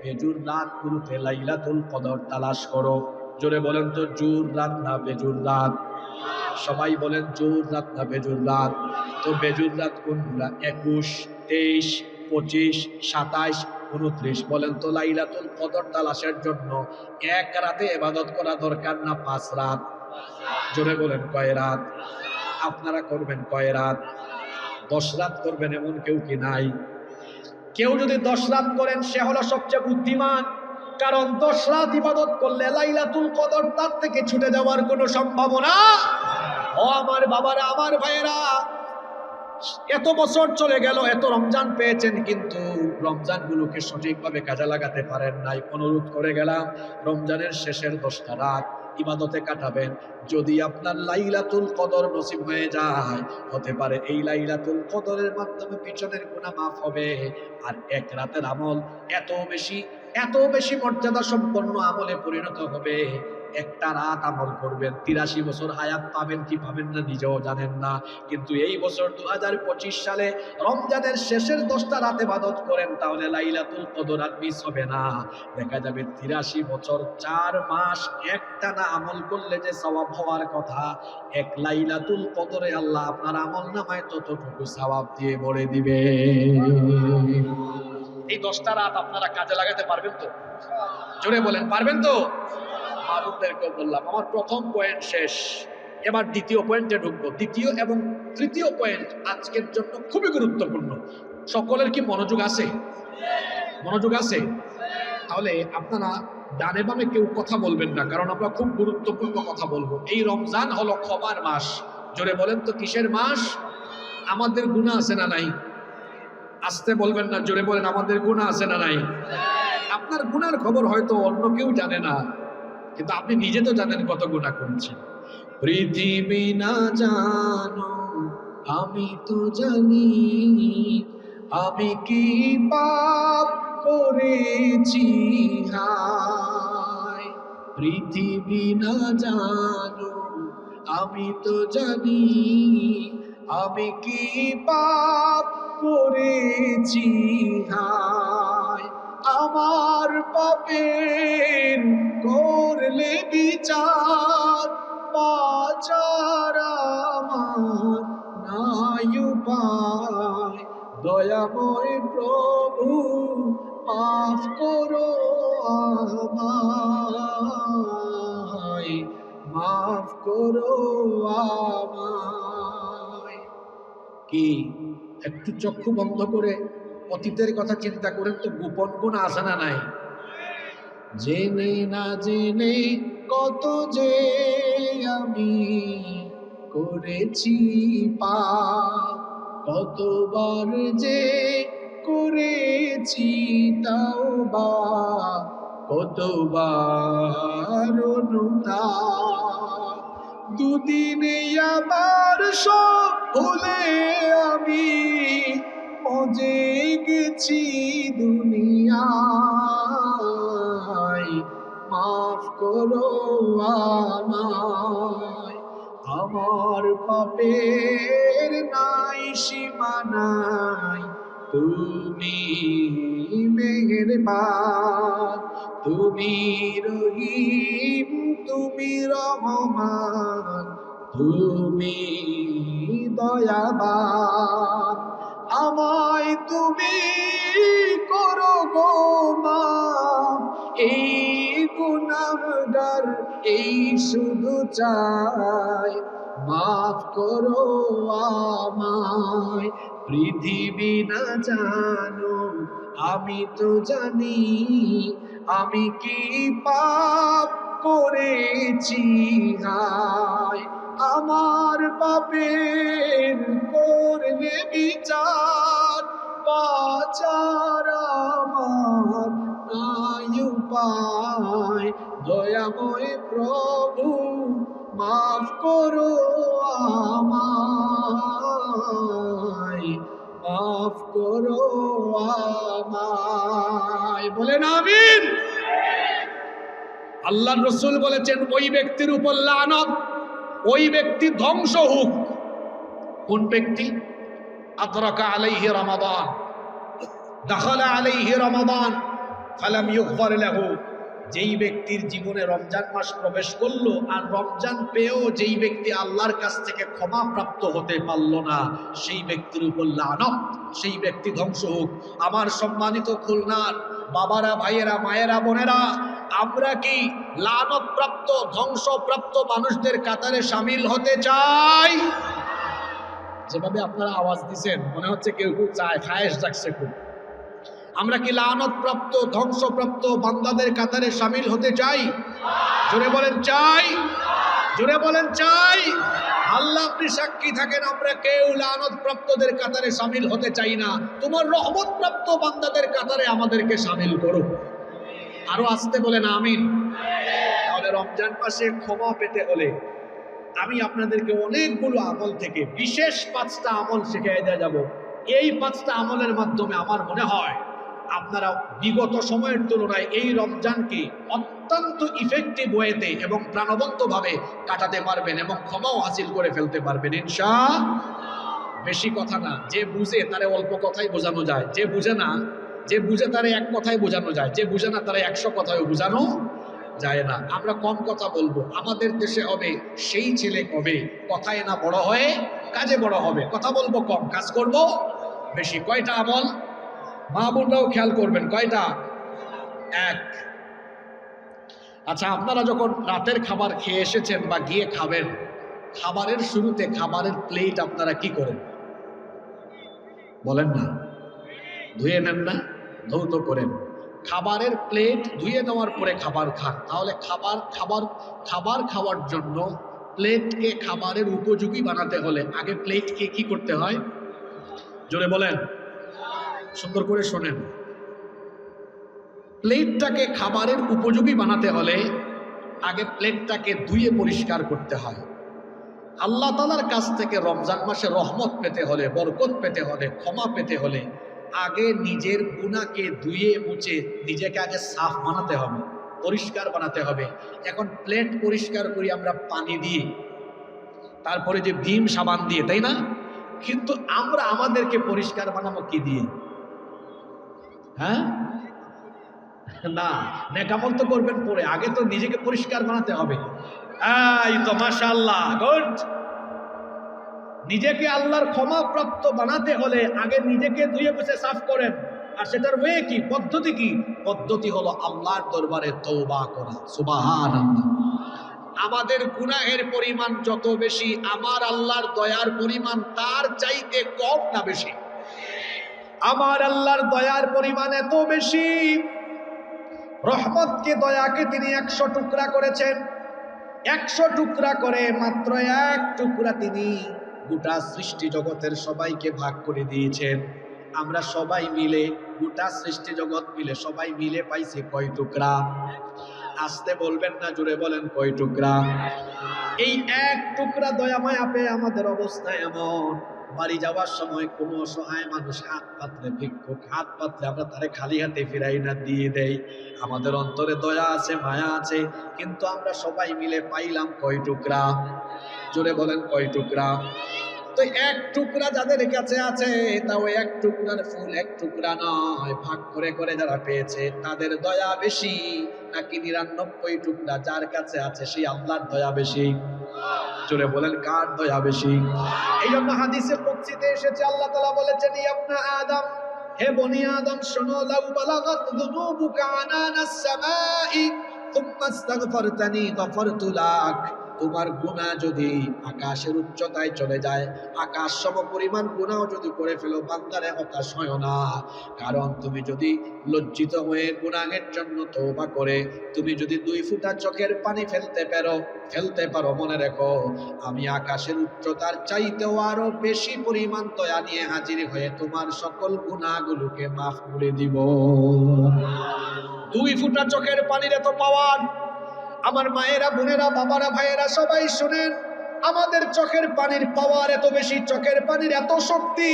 বেজুর রাতগুলোতে লাইলাতুল কদর তালাশ করো। জোরে বলেন তো, জোর রাত না বেজুর রাত? সবাই বলেন, জোর রাত না বেজুর রাত? তো বেজুর রাত কোনগুলা? 21, 23, 25, 27, 29। বলেন তো, লাইলাতুল কদর তালাশের জন্য এক রাতে ইবাদত করা দরকার না 5 রাত? জোরে বলেন, কয় রাত? আপনারা করবেন কয় রাত? 10 রাত করবেন এমন কেউ কি নাই? কেউ যদি 10 রাত করেন সে হলো সবচেয়ে বুদ্ধিমান। কারণ 10 রাত ইবাদত করলে লাইলাতুল কদর তার থেকে ছুটে যাওয়ার কোনো সম্ভাবনা। ও আমার বাবারা, আমার ভাইয়েরা, এত বছর চলে গেল, এত রমজান পেয়েছেন, কিন্তু রমজানগুলোকে সঠিকভাবে কাজে লাগাতে পারেন নাই। অনুরোধ করে গেলাম, রমজানের শেষের 10টা রাত ইবাদতে কাটাবেন। যদি আপনার লাইলাতুল কদর নসিব হয়ে যায়, হতে পারে এই লাইলাতুল কদরের মাধ্যমে পিছনের গুনাহ মাফ হবে। আর এক রাতের আমল এত বেশি মর্যাদা সম্পন্ন আমলে পরিণত হবে। একটা রাত আমল করবেন, 83 বছর হায়াত পাবেন কি পাবেন না নিজেও জানেন না। কিন্তু এই বছর 2025 সালে রমজানের শেষের 10টা রাতে ইবাদত করেন, তাহলে লাইলাতুল কদর আর মিস হবে না। দেখা যাবে 83 বছর 4 মাস একটানা আমল করলে যে সওয়াব হওয়ার কথা, এক লাইলাতুল কদরে আল্লাহ আপনার আমল নামায় ততটুকু সওয়াব দিয়ে ভরে দিবে। এই 10টা রাত আপনারা কাজে লাগাতে পারবেন তো? জোরে বলেন, পারবেন তো? আপনাদেরকেও বললাম, আমার প্রথম পয়েন্ট শেষ, এবার দ্বিতীয় পয়েন্টে ঢুকবো। দ্বিতীয় এবং তৃতীয় পয়েন্ট আজকের জন্য খুবই গুরুত্বপূর্ণ। সকলের কি মনোযোগ আছে? মনোযোগ আছে? তাহলে আপনারা ডানে বামে কেউ কথা বলবেন না, কারণ আমরা খুব গুরুত্বপূর্ণ কথা বলবো। এই রমজান হলো ক্ষমার মাস। জোরে বলেন তো, কিসের মাস? আমাদের গুনাহ আছে না নাই? আসতে বলবেন না, জোরে বলেন, আমাদের গুনাহ আছে না নাই? আপনার গুনার খবর হয়তো অন্য কেউ জানে না, কিন্তু আপনি নিজে তো জানেন কত গুনাহ করেছেন। পৃথিবী না জানো আমি তো জানি, আমি কি পাপ করেছি হায়। পৃথিবী না জানো আমি তো জানি, আমি কি পাপ করেছি হায়। আমার পাপের করলে বিচার, বাঁচার আমার নাই উপায়। দয়াময় প্রভু মাফ করো আমায়, মাফ করো আমায়। কি একটু চক্ষু বন্ধ করে অতীতের কথা চিন্তা করেন তো, গোপন গুনাহ আছে না নাই? জেনে না জেনে কত যে আমি করেছি পাপ, কতবার যে করেছি তাওবা, কতবার অনুতাপ। দুদিনে আমার সব ভুলে আমি মজে গেছি দুনিয়ায়। করো আমায়। আমার পাপের নাই সীমানাই, তুমি মেহেরবান, তুমি রহিম, তুমি রহমান, তুমি দয়াবান। আমায় তুমি করো গো মাফ, এই গুনাহগার এই শুধু চাই, মাফ করো আমায়। পৃথিবী না জানো আমি তো জানি, আমি কি পাপ করেছি হায়। আমার পাপের করলে বিচার, বাঁচার আমার নাই উপায়। দয়াময় প্রভু মাফ করো আমায়, মাফ করো আমায়। বলেন আমিন। আল্লাহর রাসূল বলেছেন ওই ব্যক্তির উপর লানত, ওই ব্যক্তি ধ্বংস হোক। কোন ব্যক্তি? আদরাকা আলাইহি রমাদান, দাখালা আলাইহি রমাদান ফালাম ইউগফার লাহু। যেই ব্যক্তির জীবনে রমজান মাস প্রবেশ করলো আর রমজান পেয়েও যেই ব্যক্তি আল্লাহর কাছ থেকে ক্ষমা প্রাপ্ত হতে পারল না, সেই ব্যক্তির উপর লানত, সেই ব্যক্তি ধ্বংস হোক। আমার সম্মানিত খুলনার বাবারা, ভাইয়েরা, মায়েরা, বোনেরা, আমরা কি লানত প্রাপ্ত ধ্বংসপ্রাপ্ত মানুষদের কাতারে সামিল হতে চাই? যেভাবে আপনারা আওয়াজ দিচ্ছেন মনে হচ্ছে কেউ কেউ চায়, খায়েশ জাগছে খুব। আমরা কি লানত প্রাপ্ত ধ্বংসপ্রাপ্ত বান্দাদের কাতারে সামিল হতে চাই? জোরে বলেন চাই, জোরে বলেন চাই। আল্লাহ আপনি সাক্ষী থাকেন, আমরা কেউ লানত প্রাপ্তদের কাতারে সামিল হতে চাই না। তোমার রহমত প্রাপ্ত বান্দাদের কাতারে আমাদেরকে সামিল করো। আরো আসতে বলেন আমিন। তাহলে রমজান মাসে ক্ষমা পেতে হলে আমি আপনাদেরকে অনেকগুলো আমল থেকে বিশেষ 5টা আমল শিখিয়ে দেওয়া যাব। এই 5টা আমলের মাধ্যমে আমার মনে হয় আপনারা বিগত সময়ের তুলনায় এই রমজানকে অত্যন্ত ইফেক্টিভ ওয়েতে এবং প্রাণবন্তভাবে কাটাতে পারবেন এবং ক্ষমাও হাসিল করে ফেলতে পারবেন ইনশাআল্লাহ। বেশি কথা না, যে বুঝে তারে অল্প কথাই বোঝানো যায়, যে বুঝে না, যে বুঝে তারে এক কথাই বোঝানো যায়, যে বুঝে না তারে 100 কথায়ও বোঝানো যায় না। আমরা কম কথা বলবো। আমাদের দেশে হবে সেই ছেলে কবে কথায় না বড় হয়ে কাজে বড় হবে। কথা বলবো কম, কাজ করব বেশি। কয়টা আমল? মা বোনরাও খেয়াল করবেন। কয়টা? 1। আচ্ছা, আপনারা যখন রাতের খাবার খেয়ে এসেছেন বা গিয়ে খাবেন, খাবারের শুরুতে খাবারের প্লেট আপনারা কি করেন বলেন না? ধুয়ে নেন না? ধৌত করেন। খাবারের প্লেট ধুয়ে নেওয়ার পরে খাবার খান। তাহলে খাবার খাওয়ার জন্য প্লেটকে খাবারের উপযোগী বানাতে হলে আগে প্লেটকে কি করতে হয়? জোরে বলেন, সুন্দর করে শোনেন। প্লেটটাকে খাবারের উপযোগী বানাতে হলে আগে প্লেটটাকে ধুয়ে পরিষ্কার করতে হয়। আল্লাহ তাআলার কাছ থেকে রমজান মাসে রহমত পেতে হলে, বরকত পেতে হলে, ক্ষমা পেতে হলে আগে নিজের গুনাহকে ধুয়ে মুছে নিজেকে আগে সাফ বানাতে হবে, পরিষ্কার বানাতে হবে। এখন প্লেট পরিষ্কার করি আমরা পানি দিয়ে, তারপরে যে ভীম সাবান দিয়ে, তাই না? কিন্তু আমরা আমাদেরকে পরিষ্কার বানাবো কি দিয়ে? হ্যাঁ না, নেকামল তো করবেন পরে, আগে তো নিজেকে পরিষ্কার বানাতে হবে। এই তো মাশাআল্লাহ, গুড। নিজেকে আল্লাহর ক্ষমা প্রাপ্ত বানাতে হলে আগে নিজেকে ধুয়ে মুছে সাফ করেন। আর সেটার ওয়ে কি, পদ্ধতি কি? পদ্ধতি হলো আল্লাহর দরবারে তওবা করা। সুবহানাল্লাহ। আমাদের গুনাহের পরিমাণ যত বেশি, আমার আল্লাহর দয়ার পরিমাণ তার চাইতে কম না বেশি? আমার আল্লাহর দয়ার পরিমাণ এত বেশি, রহমতকে, দয়াকে তিনি 100 টুকরা করেছেন। 100 টুকরা করে মাত্র 1 টুকরা তিনি গোটা সৃষ্টি জগতের সবাইকে ভাগ করে দিয়েছেন। আমরা সবাই মিলে, গোটা সৃষ্টি জগৎ মিলে সবাই মিলে পাইছি কয় টুকরা? আসতে বলবেন না, জোরে বলেন কয় টুকরা? এই 1 টুকরা দয়া মায়া পেয়ে আমাদের অবস্থা এমন, বাড়ি যাওয়ার সময় কোনো অসহায় মানুষ হাত পাতলে, ভিক্ষুক হাত পাতলে আমরা তারে খালি হাতে ফিরাই না, দিয়ে দেই। আমাদের অন্তরে দয়া আছে, মায়া আছে, কিন্তু আমরা সবাই মিলে পাইলাম কয় টুকরা? জোরে বলেন কয় টুকরা? তো এক টুকরা যাদের কাছে আছে, তাও এক টুকরার ফুল এক টুকরা নয়, ভাগ করে করে যারা পেয়েছে তাদের দয়া বেশি, নাকি 99 টুকরা যার কাছে আছে সেই আল্লাহর দয়া বেশি? জোরে বলেন কার দয়া বেশি? এই জন্য হাদিসে কুদসিতে এসেছে, আল্লাহ তাআলা বলেছেন, ইবনা আদম, হে বনি আদম শোনো, লাউ বালাগাত যুনুবুকা আনানাস সামাই থুম্মা ইস্তাগফারতানি গফারতু লাক। তোমার গুনাহ যদি আকাশের উচ্চতায় চলে যায়, আকাশ সম পরিমাণ গুনাহ যদি করে ফেলো, বান্দারে হতাশ হয় না। কারণ তুমি যদি লজ্জিত হয়ে গুনাহের জন্য তওবা করে তুমি যদি 2 ফোঁটা চোখের পানি ফেলতে পারো, মনে রেখো আমি আকাশের উচ্চতার চাইতেও আরো বেশি পরিমাণ দয়া নিয়ে হাজির হয়ে তোমার সকল গুনাহগুলোকে মাফ করে দিব। 2 ফোঁটা চোখের পানির এত পাওয়ার। আমার মায়েরা, বোনেরা, বাবারা, ভাইয়েরা সবাই শুনেন, আমাদের চোখের পানির পাওয়ার এত বেশি, চোখের পানির এত শক্তি।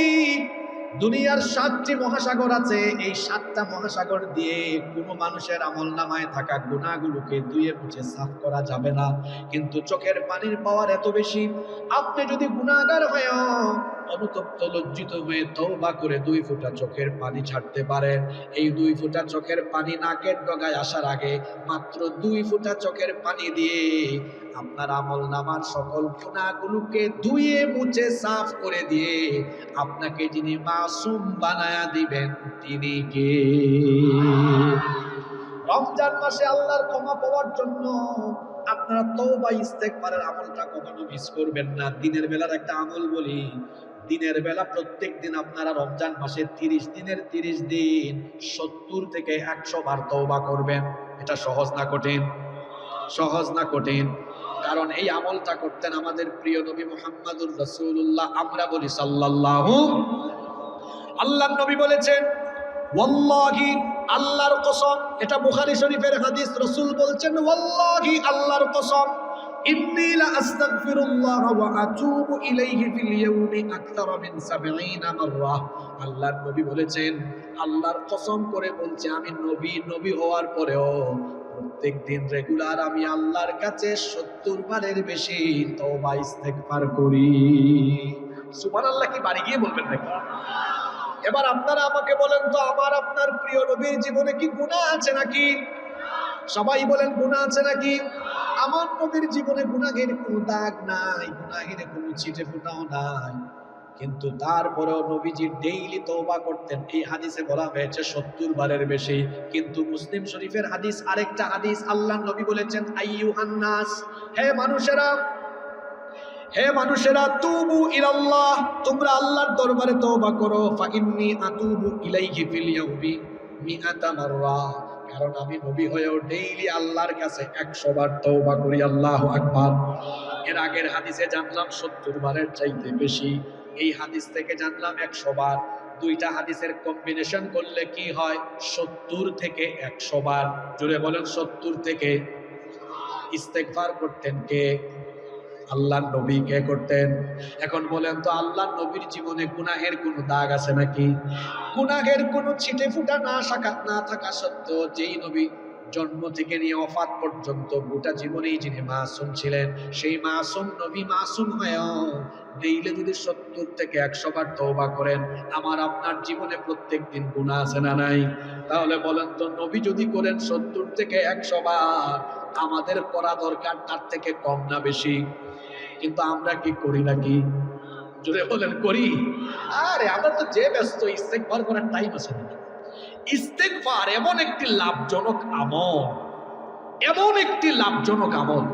দুনিয়ার 7টি মহাসাগর আছে, এই 7টা মহাসাগর দিয়ে কোনো মানুষের আমলনামায় থাকা গুনাহগুলোকে ধুয়ে মুছে সাফ করা যাবে না, কিন্তু চোখের পানির পাওয়ার এত বেশি। আপনি যদি গুনাহগার হয়ে অনুতপ্ত লজ্জিত হয়ে তওবা করে 2 ফোঁটা চোখের পানি ছাড়তে পারেন, এই 2 ফোঁটা চোখের পানি নাকের ডগায় আসার আগে মাত্র 2 ফোঁটা চোখের পানি দিয়ে আপনার আমলনামার সকল গুনাহগুলোকে ধুয়ে মুছে সাফ করে দিয়ে আপনাকে যিনি মাসুম বানায়া দিবেন তিনি কে? রমজান মাসে আল্লাহর ক্ষমা পাওয়ার জন্য আপনারা তওবা ইস্তেগফারের আমলটা কখনো মিস করবেন না। দিনের বেলার একটা আমল বলি, দিনের বেলা প্রত্যেক দিন আপনারা রমজান মাসে 30 দিনের 30 দিন 70 থেকে 100 বার তওবা করবেন। এটা সহজ না কঠিন? সহজ না কঠিন? কারণ এই আমলটা করতেন আমাদের প্রিয় নবী মুহাম্মদুর রাসূলুল্লাহ। আমরা বলি সাল্লাল্লাহু। আল্লাহর নবী বলেছেন, ওয়াল্লাহি, আল্লাহর কসম, এটা বুখারী শরীফের হাদিস, রাসূল বলছেন, ওয়াল্লাহি, আল্লাহর কসম, ইন্নী লা আস্তাগফিরুল্লাহ ওয়া আতুবু ইলাইহি ফিল ইয়াউমি আকতার মিন 70 মাররা। আল্লাহর নবী বলেছেন, আল্লাহর কসম করে বলছে, আমি নবী হওয়ার পরেও প্রত্যেক দিন রেগুলার আমি আল্লাহর কাছে 70 বারের বেশি তওবা ইস্তেগফার করি। সুবহানাল্লাহ কি বাড়ি গিয়ে বলবেন নাকি? এবার আপনারা আমাকে বলেন তো, আমার আপনার প্রিয় নবীর জীবনে কি গুনাহ আছে নাকি? সবাই বলেন গুনাহ আছে নাকি? আমার নবীর জীবনে গুনাহের কোনো দাগ নাই, গুনাহের কোনো ছিটে ফোঁটাও নাই, কিন্তু তারপরেও নবীজি ডেইলি তওবা করতেন। এই হাদিসে বলা হয়েছে 70 বারের বেশি, কিন্তু মুসলিম শরীফের হাদিস, আরেকটা হাদিস, আল্লাহর নবী বলেছেন, আইয়ুহান নাস, হে মানুষেরা, তুবু ইলাল্লাহ, তোমরা আল্লাহর দরবারে তওবা করো, ফা ইন্নী আতুবু ইলাইহি ফিল ইয়াউমি 100 মাররা। কারণ আমি নবী হয়েও ডেইলি আল্লাহর কাছে 100 বার তওবা করি। আল্লাহু আকবার। এর আগের হাদিসে জানলাম 70 বারের চাইতে বেশি, এই হাদিস থেকে জানলাম 100 বার। 2টা হাদিসের কম্বিনেশন করলে কি হয়? 70 থেকে 100 বার। জুড়ে বলেন 70 থেকে। ইস্তেগফার করতেন কে? আল্লাহর নবী। কে করতেন? এখন বলেন তো, আল্লাহর নবীর জীবনে গুনাহের কোনো দাগ আছে নাকি? গুনাহের কোনো ছিটে ফুটা না থাকা সত্ত্বেও যেই নবী জন্ম থেকে নিয়ে ওফাত পর্যন্ত গোটা জীবনেই যিনি মাসুম ছিলেন, সেই মাসুম নবী মাসুম হয়েও ডেইলি যদি 70 থেকে 100 বার তওবা করেন, আমার আপনার জীবনে প্রত্যেক দিন গুনাহ আছে না নাই? তাহলে বলেন তো, নবী যদি করেন 70 থেকে 100 বার, আমাদের করা দরকার তার থেকে কম না বেশি? কিন্তু আমরা কি করি নাকি? জোরে বলেন করি? আরে আমরা তো যে ব্যস্ত, ইস্তেগফার করার টাইম আছে নাকি? ইস্তেগফার এমন একটি লাভজনক আমল,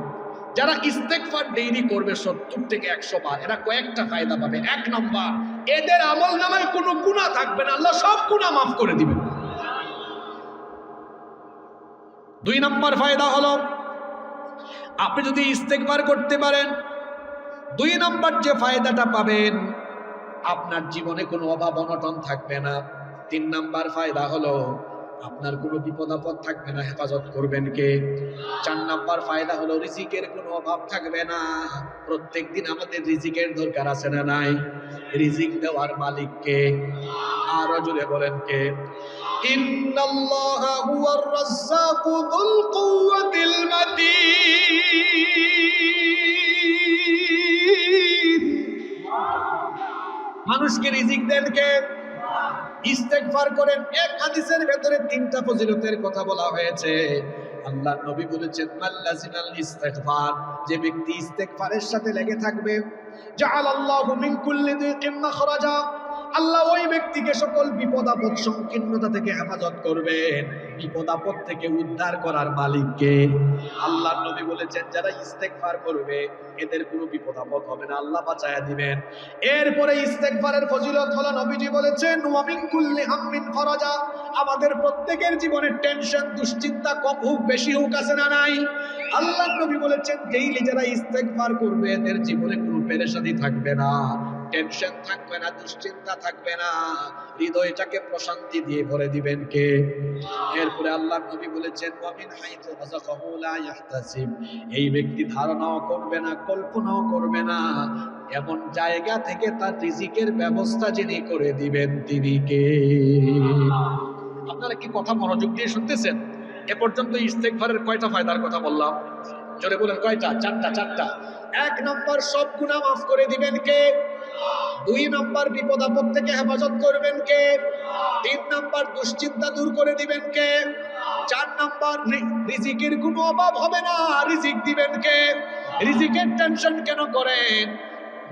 যারা ইস্তেগফার ডেইলি করবে 70 থেকে 100 বার, এরা কয়েকটা ফায়দা পাবে। 1 নাম্বার, এদের আমল নামায় কোনো গুনাহ থাকবে না, আল্লাহ সব গুনাহ মাফ করে দিবেন। 2 নাম্বার ফায়দা হলো, আপনি যদি ইস্তেগফার করতে পারেন, 2 নাম্বার যে ফায়দাটা পাবেন, আপনার জীবনে কোনো অভাব অনটন থাকবে না। 3 নাম্বার ফায়দা হলো, আপনার কোনো বিপদ আপদ থাকবে না, হেফাজত করবেন কে? 4 নাম্বার ফায়দা হলো রিজিকের কোনো অভাব থাকবে না। প্রত্যেকদিন আমাদের রিজিকের দরকার আছে না নাই? রিজিক দেওয়ার মালিক কে? আরো জোরে বলেন কে? ইন্নাল্লাহা হুয়ার রাজ্জাকু যুল কুওয়াতিল মাতিন। মানুষকে রিজিক দেন কে? ইস্তেগফার করেন। এক হাদিসের ভেতরে 3টা ফজিলতের কথা বলা হয়েছে। আল্লাহর নবী বলেছেন, মাল্লাজিনাল ইস্তেগফার, যে ব্যক্তি ইস্তেগফারের সাথে লেগে থাকবে, জাআলাল্লাহু মিন কুল্লি দিকিন মাখরাজা, আল্লাহ ওই ব্যক্তিকে সকল বিপদ আপদ সংকীর্ণতা থেকে হেফাজত করবেন। বিপদ আপদ থেকে উদ্ধার করার মালিককে? আল্লাহর নবী বলেছেন, যারা ইস্তেগফার করবে এদের কোনো বিপদ আপদ হবে না, আল্লাহ বাঁচায়া দিবেন। এরপরে ইস্তেগফারের ফজিলত হলো, নবীজি বলেছেন, ওয়া মিন কুল্লি হাম্মিন ফারাজা, আমাদের প্রত্যেকের জীবনে টেনশন দুশ্চিন্তা কম হোক বেশি হোক আছে না নাই? আল্লাহর নবী বলেছেন, ডেইলি যারা ইস্তেগফার করবে এদের জীবনে কোনো পেরেশানি থাকবে না, টেনশন থাকবে না, দুশ্চিন্তা থাকবে না, হৃদয়টাকে প্রশান্তি দিয়ে ভরে দিবেন কে? এরপরে আল্লাহর নবী বলেছেন, ওয়া মিন হাইতু রাযাকাহু লা ইয়াহতাসিব, এই ব্যক্তি ধারণাও করবে না, কল্পনাও করবে না, এমন জায়গা থেকে তার রিজিকের ব্যবস্থা যিনি করে দিবেন তিনি কে? আপনারা কি কথা মনোযোগ দিয়ে শুনতেছেন? এ পর্যন্ত ইস্তেগফারের কয়টা ফায়দার কথা বললাম? জোরে বলেন কয়টা? 4টা। 1 নম্বর, সব গুনাহ মাফ করে দিবেন কে? 2 নম্বর, বিপদ আপদ থেকে হেফাজত করবেন কে? 3 নম্বর, দুশ্চিন্তা দূর করে দিবেন কে? 4 নম্বর, রিজিকের কোনো অভাব হবে না, রিজিক দিবেন কে? রিজিকের টেনশন কেন করেন?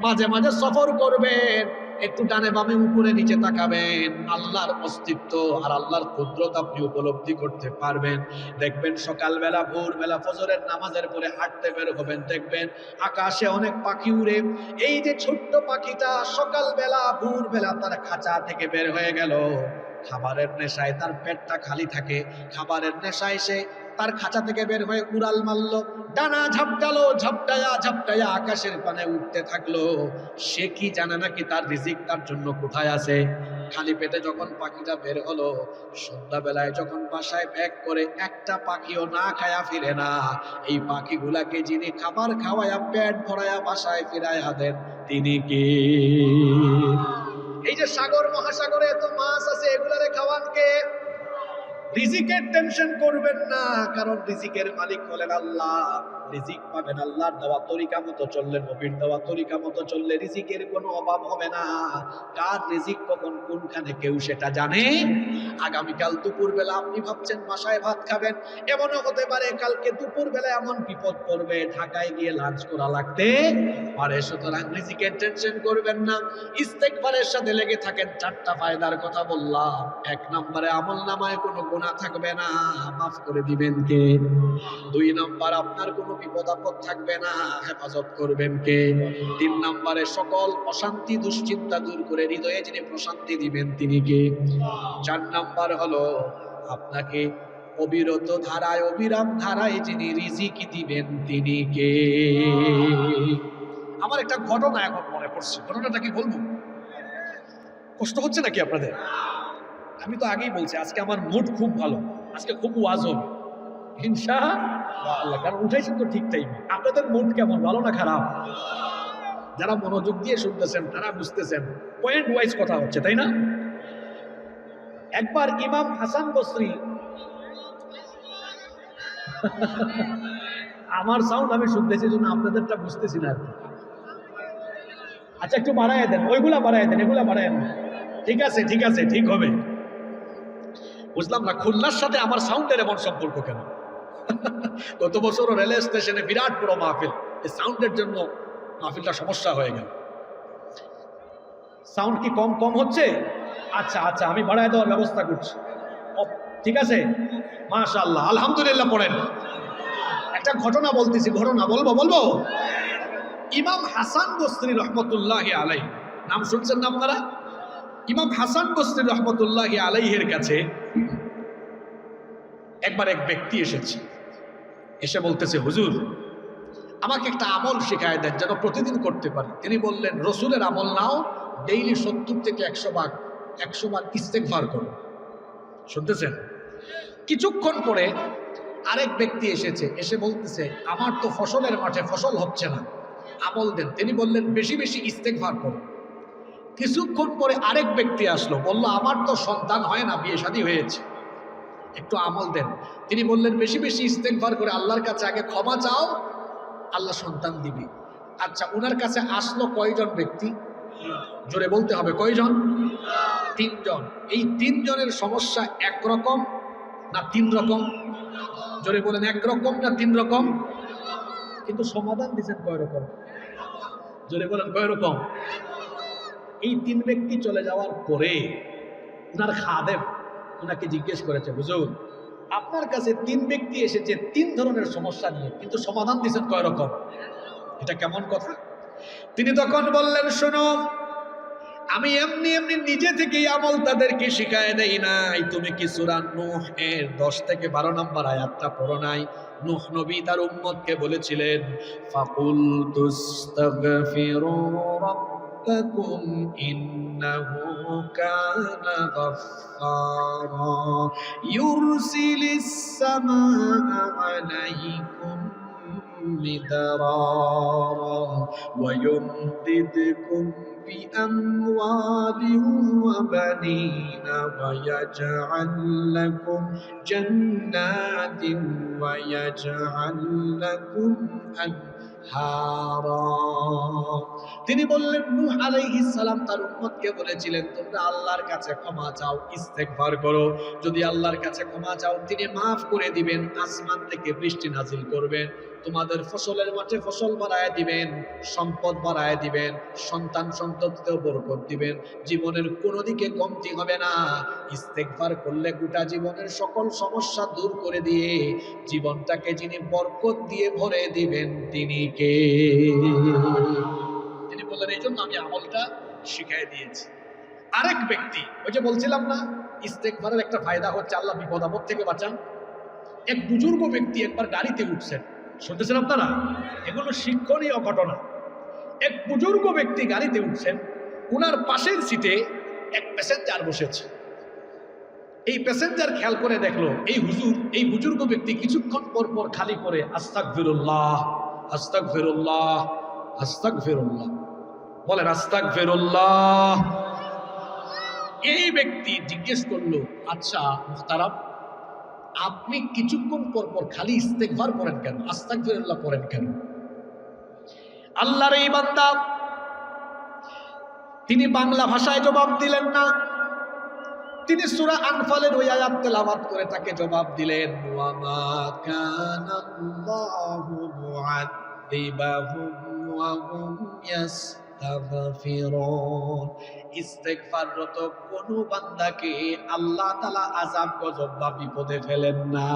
মাঝে মাঝে সফর করবেন, একটু ডানে বামে উপরে নিচে তাকাবেন, আল্লাহর অস্তিত্ব আর আল্লাহর কুদরত আপনি উপলব্ধি করতে পারবেন। দেখবেন সকালবেলা ভোরবেলা ফজরের নামাজের পরে হাঁটতে বের হবেন, দেখবেন আকাশে অনেক পাখি উড়ে। এই যে ছোট্ট পাখিটা সকালবেলা ভোরবেলা তার খাঁচা থেকে বের হয়ে গেল, খাবারের নেশায় তার পেটটা খালি থাকে, খাবারের নেশায় সে তার খাঁচা থেকে বের হয়ে উড়াল মারলো, ডানা ঝাপটালো, ঝাপটায়া আকাশের পানে উঠতে থাকলো। সে কি জানে নাকি তার রিজিক তার জন্য কোথায় আছে? খালি পেটে যখন পাখিটা বের হলো, সন্ধ্যাবেলায় যখন বাসায় ব্যাক করে, একটা পাখিও না খায়া ফিরে না। এই পাখিগুলাকে যিনি খাবার খাওয়ায়া পেট ভরায়া বাসায় ফিরায়া দেন তিনি কি? এই যে সাগর মহাসাগরে এত মাছ আছে, এগুলারে খাওয়ান কে? রিজিকের টেনশন করবেন না, কারণ রিজিকের মালিক হলেন আল্লাহ। রিজিক পাবেন আল্লাহর দেওয়া তরিকা মতো চললে, নবীর দেওয়া তরিকা মতো চললে রিজিকের কোনো অভাব হবে না। কার রিজিক কখন কোনখানে কেউ সেটা জানে? আগামীকাল দুপুরবেলা আপনি ভাবছেন বাসায় ভাত খাবেন, এমনও হতে পারে কালকে দুপুরবেলা এমন বিপদ পড়বে ঢাকায় গিয়ে লাঞ্চ করা লাগতে পারে। সুতরাং রিজিকের টেনশন করবেন না, ইস্তেগফারের সাথে লেগে থাকেন। 4টা ফায়দার কথা বললাম। 1 নম্বরে আমল নামায় কোনো গুনাহ থাকবে না, মাফ করে দিবেন কে? 2 নম্বর, আপনার কোনো বিপদ আপদ থাকবে না, হেফাজত করবেন কে? 3 নম্বরে, সকল অশান্তি দুশ্চিন্তা দূর করে হৃদয়ে যিনি প্রশান্তি দিবেন তিনি কে? 4 নম্বর হলো, আপনাকে অবিরত ধারায় অবিরাম ধারায় যিনি রিজিক দিবেন তিনি কে? আমার একটা ঘটনা এখন মনে পড়ছে, ঘটনাটা কি বলবো? কষ্ট হচ্ছে নাকি আপনাদের? আমি তো আগেই বলছি আজকে আমার মুড খুব ভালো, আজকে খুব ওয়াজ হবে ইনশাআল্লাহ, কারণ উঠেছেন তো ঠিক টাইমে। আপনাদের মুড কেমন, ভালো না খারাপ? যারা মনোযোগ দিয়ে শুনতেছেন তারা বুঝতেছেন পয়েন্ট ওয়াইজ কথা হচ্ছে, তাই না? একবার ইমাম হাসান বসরি, আমার সাউন্ড আমি শুনতেছি জন্য আপনাদেরটা বুঝতেছি না আর কি। আচ্ছা একটু বাড়ায় দেন, ওইগুলা বাড়ায় দেন, এগুলা বাড়ায় দেন। ঠিক আছে ঠিক হবে। বুঝলাম না খুলনার সাথে আমার সাউন্ডের এমন সম্পর্ক কেন? গত বছরও রেল স্টেশনে বিরাট বড় মাহফিল, এই সাউন্ডের জন্য মাহফিলটা সমস্যা হয়ে গেল। সাউন্ড কি কম হচ্ছে? আচ্ছা আমি বাড়ায় দেওয়ার ব্যবস্থা করছি। ঠিক আছে, মাশাআল্লাহ, আলহামদুলিল্লাহ। পড়েন। একটা ঘটনা বলতেছি, ঘটনা বলবো। ইমাম হাসান বসরি রহমতুল্লাহি আলাইহি, নাম শুনছেন না আপনারা? ইমাম হাসান বসরি রহমতুল্লাহি আলাইহির কাছে একবার এক ব্যক্তি এসে বলতেছে, হুজুর আমাকে একটা আমল শেখায় দেন যেন প্রতিদিন করতে পারি। তিনি বললেন, রসুলের আমল নাও, ডেইলি 70 থেকে 100 বার ইস্তেগফার করো। শুনতেছেন? কিছুক্ষণ পরে আরেক ব্যক্তি এসেছে, এসে বলতেছে আমার তো ফসলের মাঠে ফসল হচ্ছে না, আমল দেন। তিনি বললেন বেশি বেশি ইস্তেগফার করো। কিছুক্ষণ পরে আরেক ব্যক্তি আসলো, বলল আমার তো সন্তান হয় না, বিয়ে শাদী হয়েছে, একটু আমল দেন। তিনি বললেন বেশি বেশি ইস্তেগফার করে আল্লাহর কাছে আগে ক্ষমা চাও, আল্লাহ সন্তান দিবে। আচ্ছা, ওনার কাছে আসলো কয়জন ব্যক্তি? জোরে বলতে হবে, কয়জন? 3 জন। এই 3 জনের সমস্যা একরকম না 3 রকম? জোরে বলেন, একরকম না 3 রকম? কিন্তু সমাধান দিচ্ছেন কয় রকম? জোরে বলেন, কয় রকম? এই 3 ব্যক্তি চলে যাওয়ার পরে ওনার খাদেম ওনাকে জিজ্ঞেস করেছে, হুজুর আপনার কাছে 3 ব্যক্তি এসেছে 3 ধরনের সমস্যা নিয়ে, কিন্তু সমাধান দিচ্ছেন কয় রকম? এটা কেমন কথা? তিনি তখন বললেন, শোনো, আমি এমনি এমনি নিজে থেকেই আমল তাদেরকে শিখায় দেই নাই। তুমি কি সূরা নূহ এর 10 থেকে 12 নম্বর আয়াতটা পড়ো নাই? নূহ নবী তার উম্মতকে বলেছিলেন, ফাকুলতুস্তাগফিরু রাব্বাকুম ইন্নাহু কানা গাফফারা ইউরসিলিস সামাআ আলাইকুম مدرارا ويمددكم بأموال وبنين ويجعل لكم جنات ويجعل لكم أنهارا। তিনি বললেন, নূহ আলাইহিস সালাম তার উম্মতকে বলেছিলেন তোমরা আল্লাহর কাছে ক্ষমা চাও, ইস্তেগফার করো। যদি আল্লাহর কাছে ক্ষমা চাও তিনি মাফ করে দিবেন, আসমান থেকে বৃষ্টি নাজিল করবেন, তোমাদের ফসলের মাঠে ফসল বাড়ায় দিবেন, সম্পদ বাড়ায় দিবেন, সন্তান সন্ততিতেও বরকত দিবেন, জীবনের কোনো দিকে কমতি হবে না। ইস্তেগফার করলে গোটা জীবনের সকল সমস্যা দূর করে দিয়ে জীবনটাকে যিনি বরকত দিয়ে ভরে দিবেন তিনি কে? তিনি বললেন এই জন্য আমি আমলটা শিখাই দিয়েছি। আরেক ব্যক্তি, ওই যে বলছিলাম না ইস্তেগফারের একটা ফায়দা হচ্ছে আল্লাহ বিপদ আপদ থেকে বাঁচান। এক বুজুর্গ ব্যক্তি একবার গাড়িতে উঠছেন, শুনতেছেন আপনারা? এগুলো শিক্ষণীয় ঘটনা। এক বুজুর্গ ব্যক্তি গাড়িতে উঠছেন, উনার পাশের সিটে এক প্যাসেঞ্জার বসেছে। এই প্যাসেঞ্জার খেয়াল করে দেখলো এই বুজুর্গ ব্যক্তি কিছুক্ষণ পর পর খালি করে আস্তাগফিরুল্লাহ আস্তাগফিরুল্লাহ আস্তাগফিরুল্লাহ বলেন, আস্তাগফিরুল্লাহ। এই ব্যক্তি জিজ্ঞেস করলো, আচ্ছা মুহতারাম, আপনি কিছুক্ষণ পর পর খালি ইস্তেগফার করেন কেন, আস্তাগফিরুল্লাহ করেন কেন? আল্লাহর এই বান্দা তিনি বাংলা ভাষায় জবাব দিলেন না, তিনি সূরা আনফালের ওই আয়াত তেলাওয়াত করে তাকে জবাব দিলেন, ওয়া মা কানাল্লাহু মুআযযিবাহুম ওয়া হুম ইস্তাগফিরুন। ইস্তেগফাররত কোন বান্দাকে আল্লাহ তাআলা আযাব গজব বা বিপদে ফেলেন না।